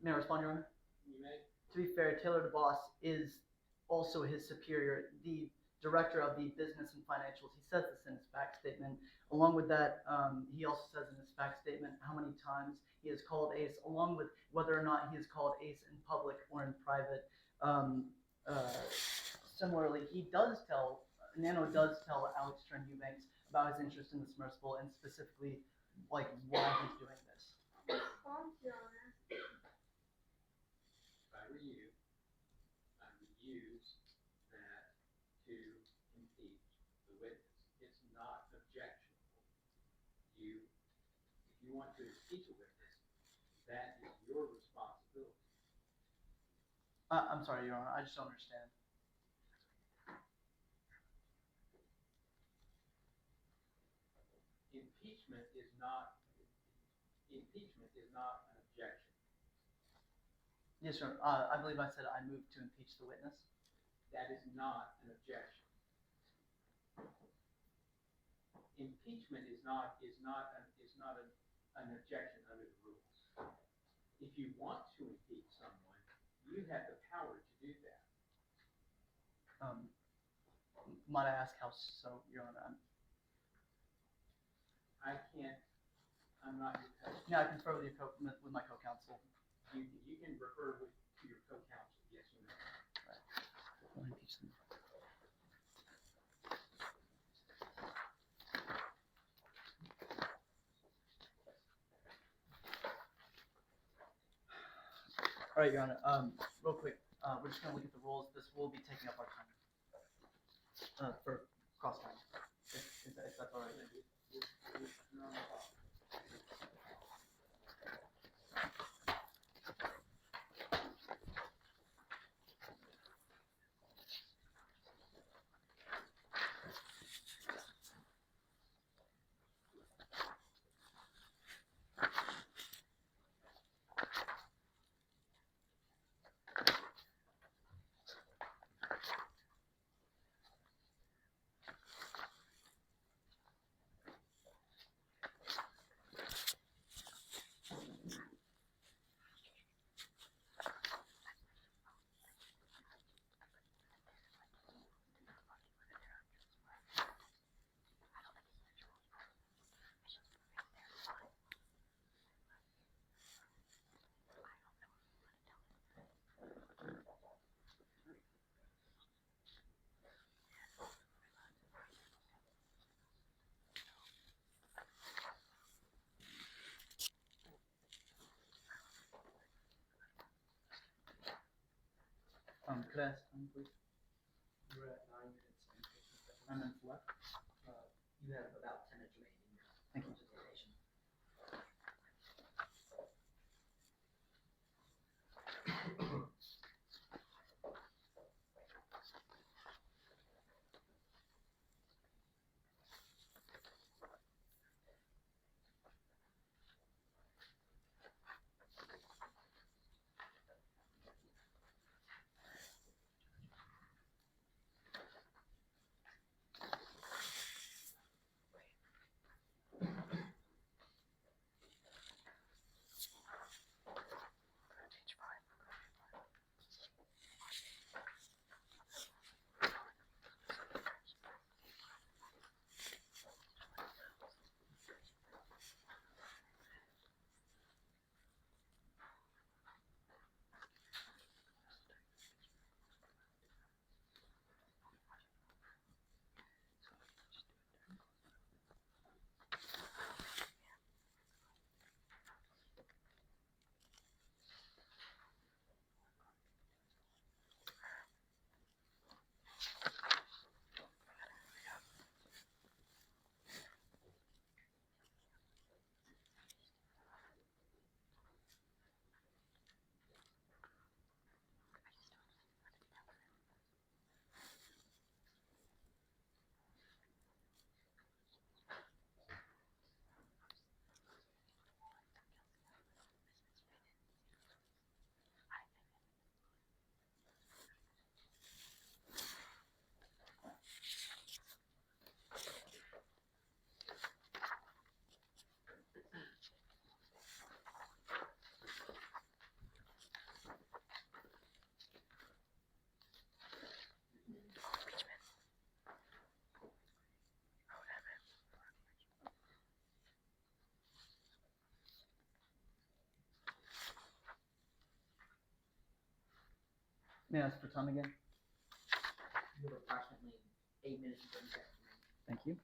May I respond, Your Honor? You may. To be fair, Taylor DeBoss is also his superior. The director of the business and financials. He says this in his fact statement. Along with that, he also says in his fact statement how many times he has called Ace, along with whether or not he has called Ace in public or in private. Similarly, Nano does tell Alex Trent Eubanks about his interest in the submersible and specifically like why he's doing this. Response, Your Honor. If I were you, I would use that to impeach the witness. It's not objectionable. If you want to impeach a witness, that is your responsibility. I'm sorry, Your Honor, I just don't understand. Impeachment is not an objection. Yes, sir. I believe I said I moved to impeach the witness. That is not an objection. Impeachment is not an objection under the rules. If you want to impeach someone, you have the power to do that. Might I ask how so, Your Honor? I'm not your counsel. Yeah, I confer with my co-counsel. You can refer to your co-counsel, yes or no. I'll impeach them. All right, Your Honor. Real quick, we're just gonna look at the rules. This will be taking up our time for cross time, if that's all right. Could I ask time, please? You're at 9 minutes and 50 seconds. 9 minutes left. You have about 10 minutes remaining in your Thank you. presentation. May I ask for time again? You have approximately 8 minutes and 30 seconds remaining. Thank you.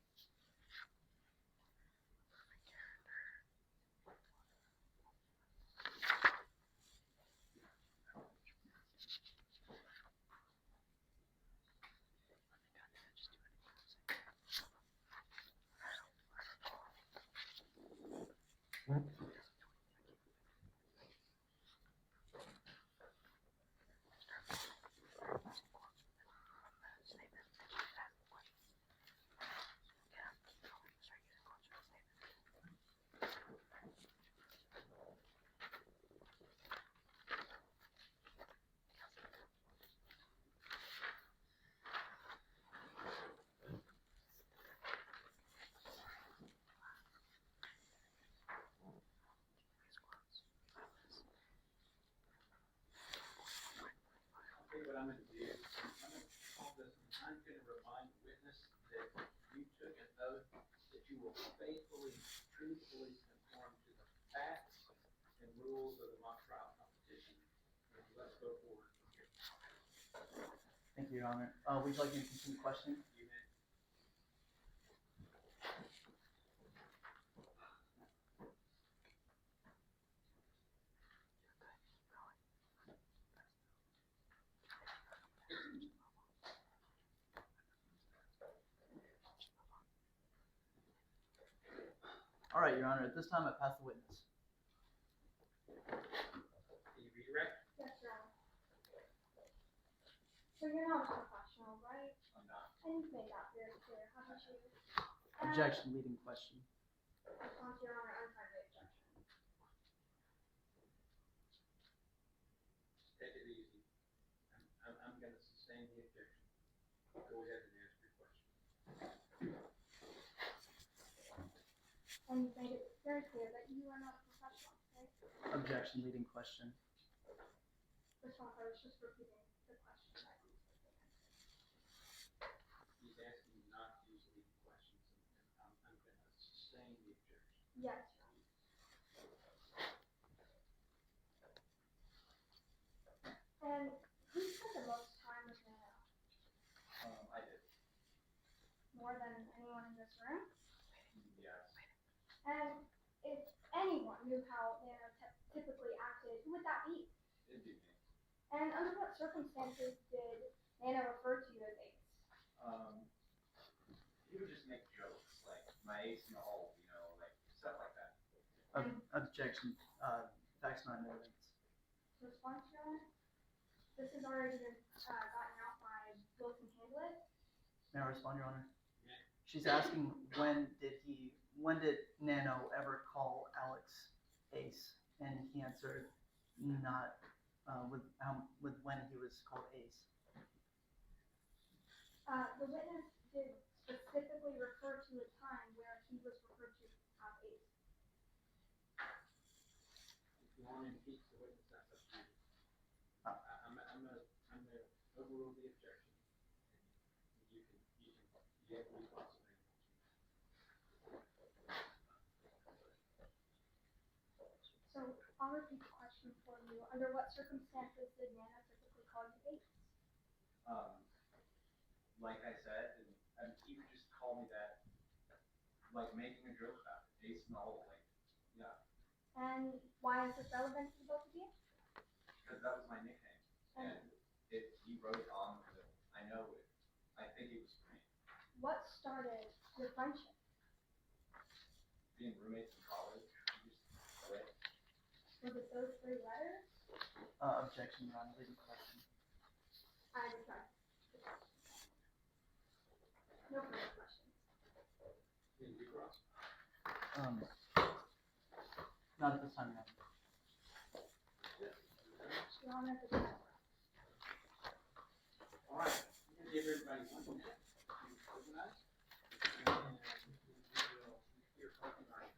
I'll tell you what I'm gonna do. I'm gonna call this, I'm gonna remind the witness that you took an oath that you will faithfully, truthfully conform to the facts and rules of the mock trial competition. Let's go forward. Thank you, Your Honor. Would you like me to continue questioning? You may. All right, Your Honor. At this time, I pass the witness. Can you redirect? Yes, Your Honor. So you're not a professional, right? I'm not. And you've made that very clear, haven't you? Objection, leading question. Response, Your Honor, untimely objection. Take it easy. I'm gonna sustain the objection. Go ahead and answer your question. And you've made it very clear that you are not a professional, right? Objection, leading question. Response, I was just repeating the question that you said. He's asking not to use leading questions, and I'm gonna sustain the objection. Yes, Your Honor. And who spent the most time with Nana? I did. More than anyone in this room? Yes. And if anyone knew how Nana typically acted, who would that be? It'd be me. And under what circumstances did Nana refer to you as Ace? He would just make jokes, like my ace in the hole, you know, like stuff like that. Objection. Facts not in evidence. Response, Your Honor? This has already been gotten out by Wilson Hamlet. May I respond, Your Honor? Yeah. She's asking when did Nano ever call Alex Ace, and he answered not with when he was called Ace. The witness did specifically refer to a time where he was referred to as Ace. If you want to impeach the witness, that's up to you. I'm gonna overrule the objection. You have the responsibility. So I'll repeat the question for you. Under what circumstances did Nana typically call you Ace? Like I said, and he would just call me that, like making a joke about it, ace in the hole, like, yeah. And why is this relevant to the both of you? Because that was my nickname, and he wrote it on the, I know it, I think it was for me. What started your friendship? Being roommates in college, we just quit. Was it those 3 letters? Objection, Your Honor. Leading question. I retract the question. No further questions. Can you recross? Not at this time, Your Honor. Your Honor, the time. All right, I'm gonna give everybody 1 minute to organize, and we will hear closing arguments.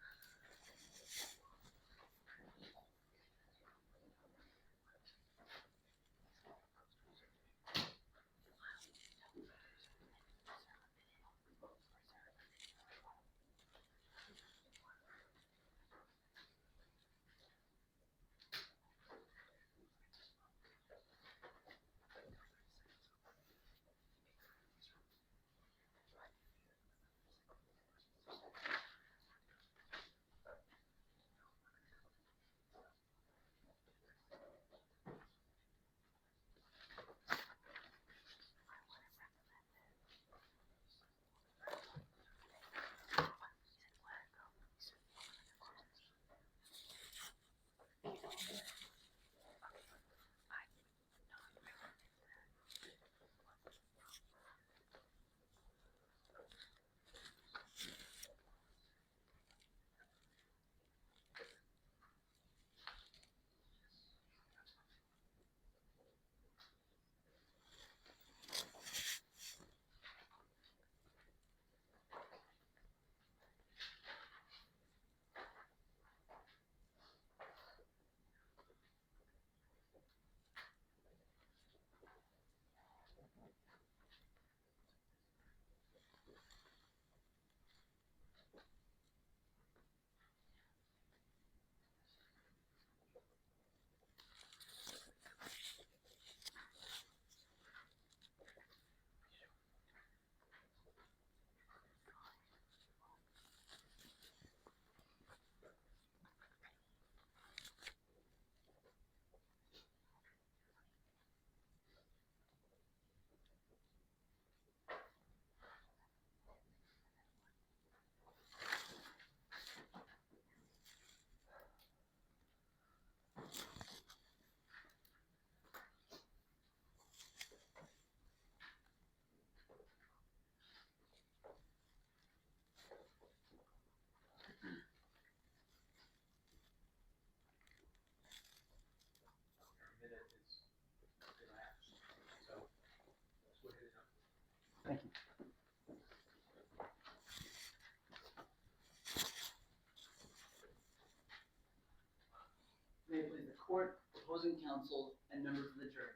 court, opposing counsel, and members of the jury.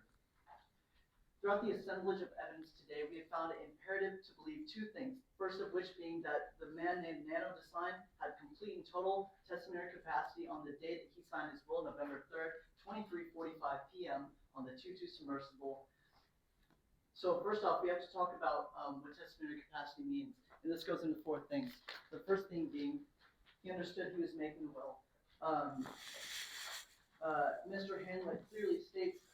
Throughout the assemblage of evidence today, we have found it imperative to believe two things. First of which being that the man named Nano DeSign had complete and total testimony capacity on the day that he signed his will, November 3rd, 23:45 p.m. on the 22 submersible. So first off, we have to talk about what testimony capacity means. And this goes into four things. The first thing being, he understood he was making a will. Mr. Hanlon clearly states,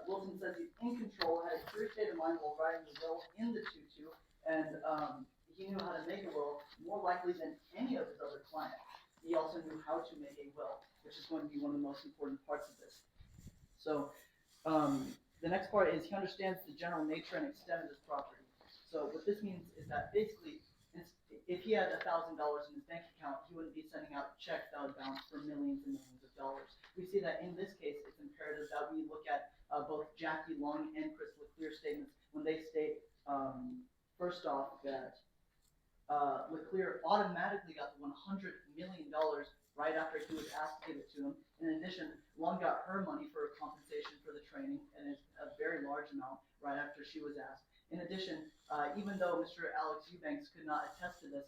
Wilson says he's in control, had a clear state of mind while writing the will in the 2-2, and he knew how to make a will more likely than any of his other clients. He also knew how to make a will, which is going to be one of the most important parts of this. So the next part is he understands the general nature and extent of his property. So what this means is that basically, if he had $1,000 in his bank account, he wouldn't be sending out checks that would bounce for millions and millions of dollars. We see that in this case, it's imperative that we look at both Jackie Long and Chris LeClaire statements when they state, first off, that LeClaire automatically got the $100 million right after he was asked to give it to him. In addition, Long got her money for compensation for the training, and it's a very large amount right after she was asked. In addition, even though Mr. Alex Eubanks could not attest to this,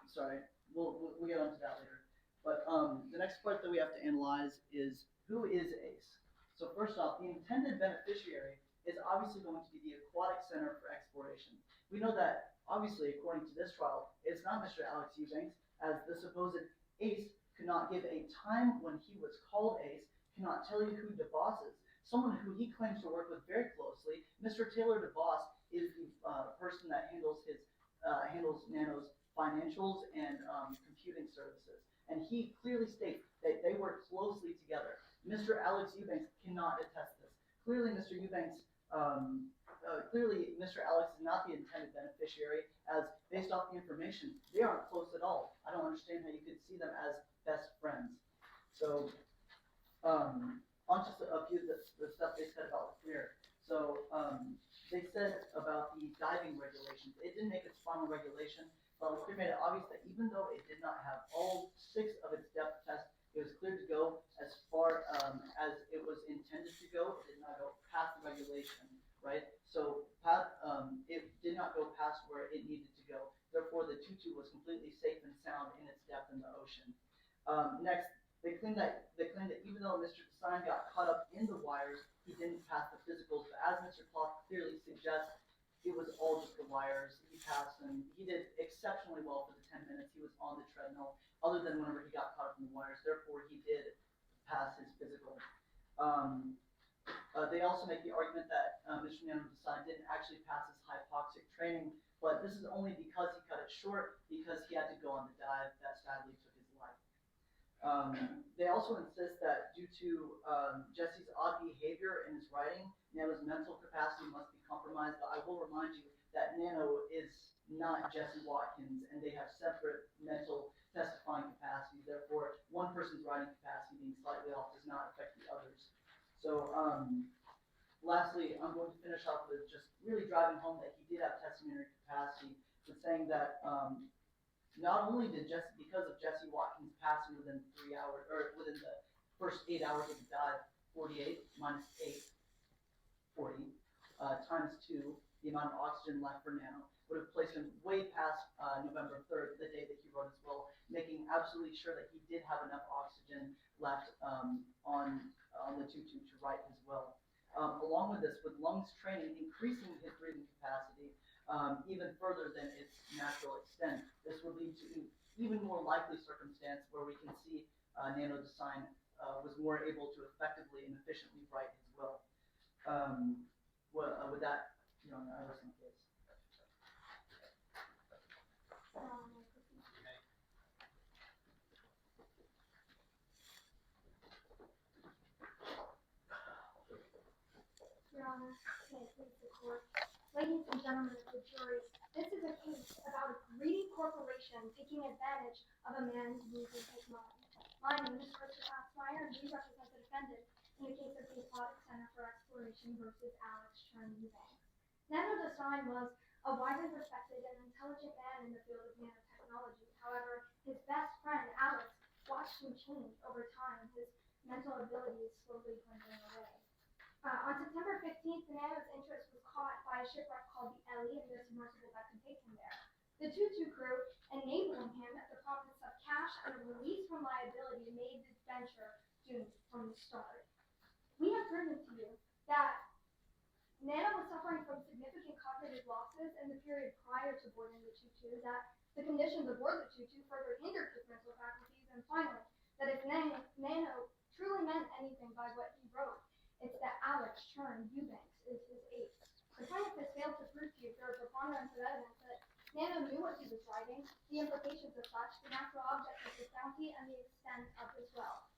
sorry, we'll get onto that later. But the next part that we have to analyze is who is ACE? So first off, the intended beneficiary is obviously going to be the Aquatic Center for Exploration. We know that, obviously, according to this trial, it's not Mr. Alex Eubanks, as the supposed ACE could not give a time when he was called ACE, cannot tell you who DeVos is. Someone who he claims to work with very closely, Mr. Taylor DeVos is the person that handles Nano's financials and computing services. And he clearly states that they work closely together. Mr. Alex Eubanks cannot attest this. Clearly, Mr. Eubanks, Mr. Alex is not the intended beneficiary, as based off the information, they aren't close at all. I don't understand how you could see them as best friends. So, on just a few of the stuff they said about LeClaire. So, they said about the diving regulations. It didn't make its final regulation, but LeClaire made it obvious that even though it did not have all 6 of its depth tests, it was clear to go as far as it was intended to go. It did not go past the regulation, right? So it did not go past where it needed to go. Therefore, the 2-2 was completely safe and sound in its depth in the ocean. Next, they claim that even though Mr. DeSign got caught up in the wires, he didn't pass the physicals. But as Mr. Clough clearly suggests, it was all just the wires. He passed them. He did exceptionally well for the 10 minutes he was on the treadmill, other than whenever he got caught up in the wires. Therefore, he did pass his physical. They also make the argument that Mr. Nano DeSign didn't actually pass his hypoxic training, but this is only because he cut it short, because he had to go on the dive that sadly took his life. They also insist that due to Jesse's odd behavior in his writing, Nano's mental capacity must be compromised, but I will remind you that Nano is not Jesse Watkins, and they have separate mental testifying capacities. Therefore, one person's writing capacity being slightly off does not affect the others. So, lastly, I'm going to finish off with just really driving home that he did have testimony capacity, with saying that not only did because of Jesse Watkins passing within 3 hours, or within the first 8 hours of the dive, 48 minus 8, 40, times 2, the amount of oxygen left for Nano, would have placed him way past November 3rd, the day that he wrote his will, making absolutely sure that he did have enough oxygen left on the 2-2 to write his will. Along with this, with lungs training increasing his breathing capacity even further than its natural extent, this would lead to an even more likely circumstance where we can see Nano DeSign was more able to effectively and efficiently write his will. With that, I rest my case. Your Honor, may it please the court. Ladies and gentlemen of the jury, this is a case about a greedy corporation taking advantage of a man losing his mind. My name is Richard Aspmeyer, and we represent the defendant in the case of the Aquatic Center for Exploration versus Alex Eubanks. Nano DeSign was a widely respected and intelligent man in the field of nanotechnology. However, his best friend, Alex, watched him change over time. His mental abilities slowly dwindling away. On September 15th, Nano's interest was caught by a shipwreck called the Ellie and the submersible that could take him there. The Tutu crew, enabling him at the promise of cash and a release from liability, made this venture doomed from the start. We have proven to you that Nano was suffering from significant cognitive losses in the period prior to boarding the Tutu, that the conditions aboard the Tutu further hindered his mental faculties, and finally, that if Nano truly meant anything by what he wrote, it's that Alex Chern Eubanks is his ace. The plaintiff has failed to prove to you through a preponderance of evidence that Nano knew what he was writing, the implications of such, the natural object of his bounty, and the extent of his wealth.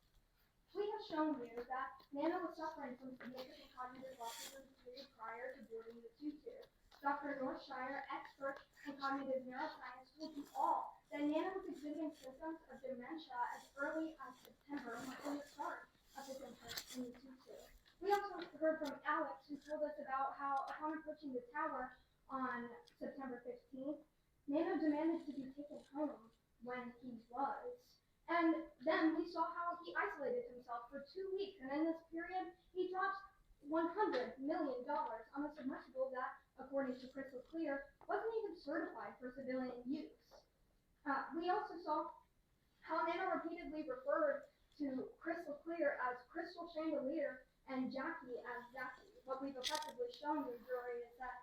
We have shown you that Nano was suffering from significant cognitive losses in the period prior to boarding the Tutu. Dr. Northshire, expert in cognitive neuroscience, told you all that Nano was exhibiting symptoms of dementia as early as September, from the start of his interest in the Tutu. We also heard from Alex, who told us about how, upon approaching the tower on September 15th, Nano demanded to be taken home when he was. And then we saw how he isolated himself for 2 weeks, and in this period, he dropped $100 million on a submersible that, according to Crystal Clear, wasn't even certified for civilian use. We also saw how Nano repeatedly referred to Crystal Clear as Crystal Chandelier and Jackie as Jackie. What we've effectively shown you, jury, is that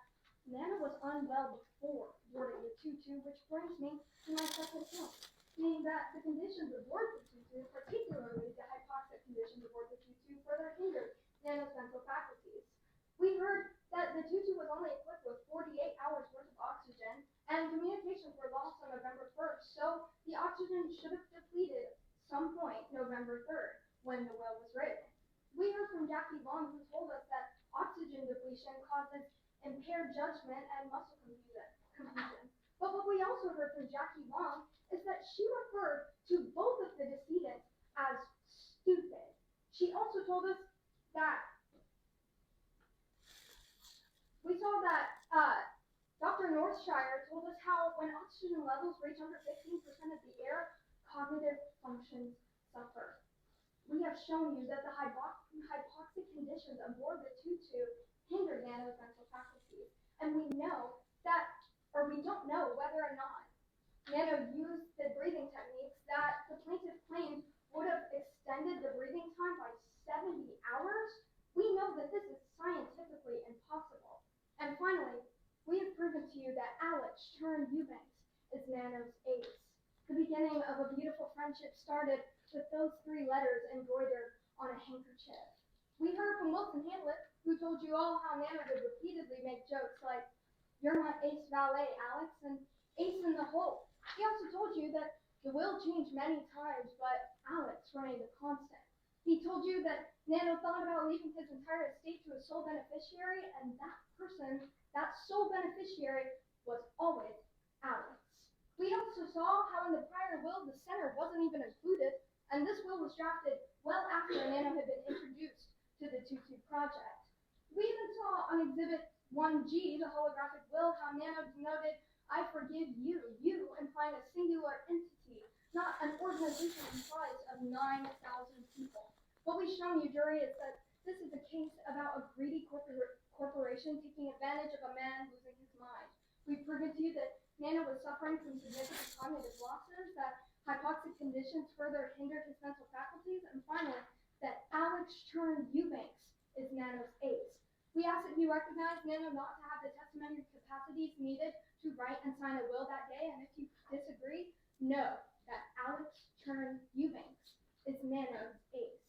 Nano was unwell before boarding the Tutu, which brings me to my second point, being that the conditions aboard the Tutu, particularly the hypoxic conditions aboard the Tutu, further hindered Nano's mental faculties. We heard that the Tutu was only equipped with 48 hours worth of oxygen, and communications were lost on November 1st, so the oxygen should have depleted some point November 3rd, when the well was raided. We heard from Jackie Long, who told us that oxygen depletion causes impaired judgment and muscle confusion. But what we also heard from Jackie Long is that she referred to both of the decedents as stupid. She also told us that we saw that Dr. Northshire told us how when oxygen levels reach under 15% of the air, cognitive functions suffer. We have shown you that the hypoxic conditions aboard the Tutu hinder Nano's mental faculties, and we know that, or we don't know whether or not Nano used the breathing techniques that the plaintiff claimed would have extended the breathing time by 70 hours. We know that this is scientifically impossible. And finally, we have proven to you that Alex Chern Eubanks is Nano's ace. The beginning of a beautiful friendship started with those 3 letters embroidered on a handkerchief. We heard from Wilson Hamlet, who told you all how Nano would repeatedly make jokes like, "You're my ace valet, Alex," and "ace in the hole." He also told you that the will changed many times, but Alex remained a constant. He told you that Nano thought about leaving his entire estate to a sole beneficiary, and that person, that sole beneficiary, was always Alex. We also saw how in the prior will the center wasn't even included, and this will was drafted well after Nano had been introduced to the Tutu project. We even saw on Exhibit 1G, the holographic will, how Nano denoted, "I forgive you," you implying a singular entity, not an organization comprised of 9,000 people. What we've shown you, jury, is that this is a case about a greedy corporation taking advantage of a man losing his mind. We've proven to you that Nano was suffering from significant cognitive losses, that hypoxic conditions further hindered his mental faculties, and finally, that Alex Chern Eubanks is Nano's ace. We ask that you recognize Nano not to have the testamentary capacities needed to write and sign a will that day, and if you disagree, know that Alex Chern Eubanks is Nano's ace.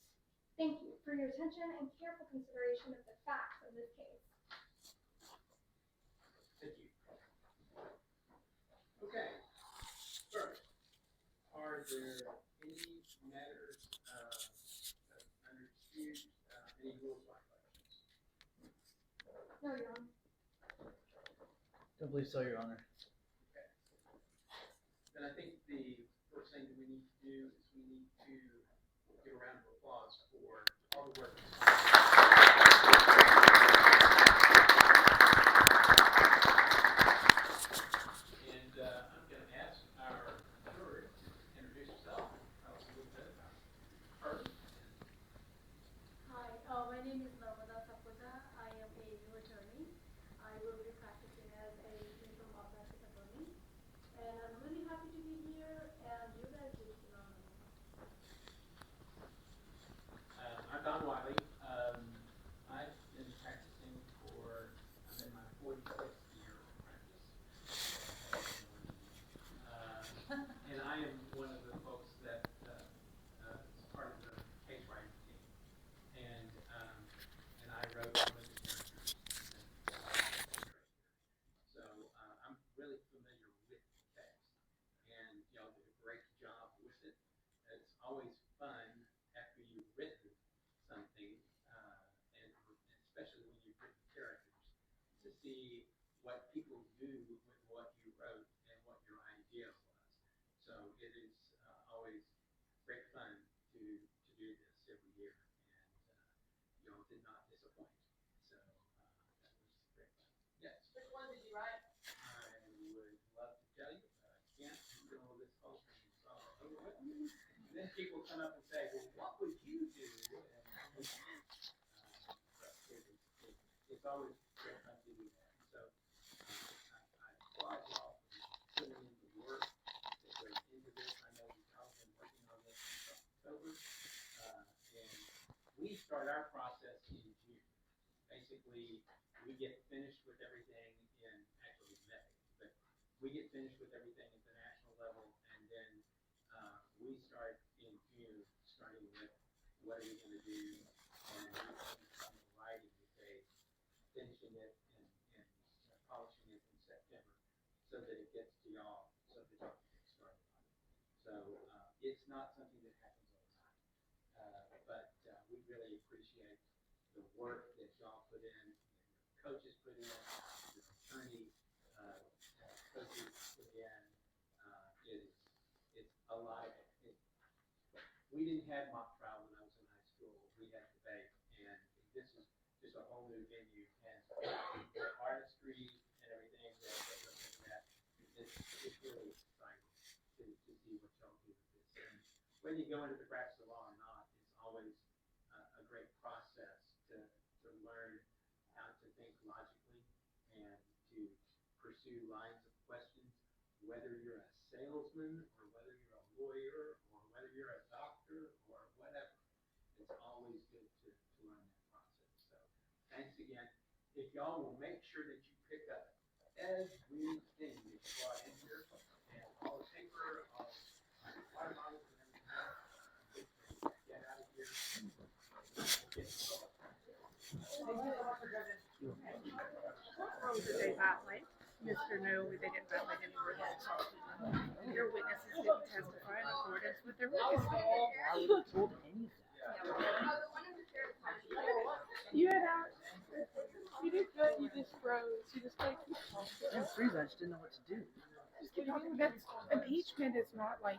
Thank you for your attention and careful consideration of the facts of this case. Thank you. Okay. First, are there any matters under dispute, any rules violations? No, Your Honor. Don't believe so, Your Honor. Okay. Then I think the first thing that we need to do is we need to give a round of applause for all the work. And I'm going to ask our jury to introduce yourself, tell us a little bit I am one of the folks that is part of the case writing team, and I wrote one of the characters. So I'm really familiar with the text, and y'all did a great job with it. It's always fun after you've written something, and especially when you've written characters, to see what people do with what you wrote and what your idea was. So it is always great fun to do this every year, and y'all did not disappoint. So that was great fun. Yes. Which one did you write? I would love to tell you, but I can't until this whole thing is all over with. And then people come up and say, well, what would you do? And, it's always great fun to do that. So I applaud y'all for putting in the work that goes into this. I know that y'all have been working on this since October. And we start our process in June. Basically, we get finished with everything in actually May, but we get finished with everything at the national level, and then we start in June, starting with what are we going to do, and some writing the case, finishing it and polishing it in September, so that it gets to y'all, so that y'all can get started on it. So it's not something that happens overnight, but we really appreciate the work that y'all put in, the coaches put in, the attorney coaches put in. It's a lot of it. We didn't have mock trial when I was in high school. We had debate, and this is just a whole new venue, and the artistry and everything that we're looking at, it's really exciting to see what y'all do with this. And whether you go into the practice of law or not, it's always a great process to learn how to think logically and to pursue lines of questions, whether you're a salesman or whether you're a lawyer or whether you're a doctor or whatever. It's always good to learn that process. So thanks again. If y'all will make sure that you pick up everything that you brought in here, and all the paper, all the water bottles and everything else, get out of here. Mr. No, they didn't violate any rules. Your witnesses didn't testify in accordance with their witness statement. I would have told any of that. You had out. You did good. You just froze. You just like. I didn't freeze. I just didn't know what to do. Just keep talking. That's impeachment is not like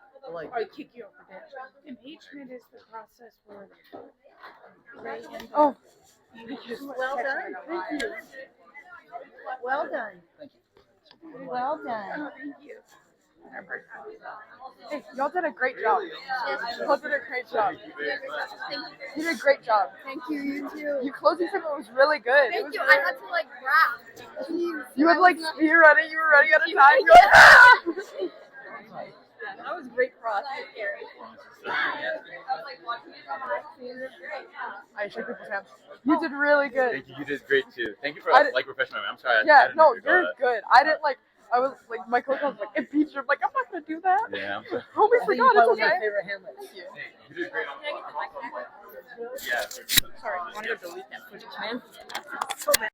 I kick you off the bench. Impeachment is the process where they Oh. You just Well done. Thank you. Well done. Thank you. Well done. thank you. Hey, y'all did a great job. Y'all did a great job. You did a great job. Thank you, you too. Your closing statement was really good. Thank you. I had to like rap. Jeez. You had like speed running. You were running out of time. You're like, ah! That was great process. I shake people's hands. You did really good. Thank you. You did great too. Thank you for like professional. I'm sorry. Yeah, I didn't no, know you're good. I didn't like. I was like, my coach was like, impeach him. I'm like, I'm not gonna do that. Yeah. Homie forgot. It's okay. Favorite Hamlet. Hey, you did great. Yeah. Sorry, I wanted to delete that footage, man. So bad.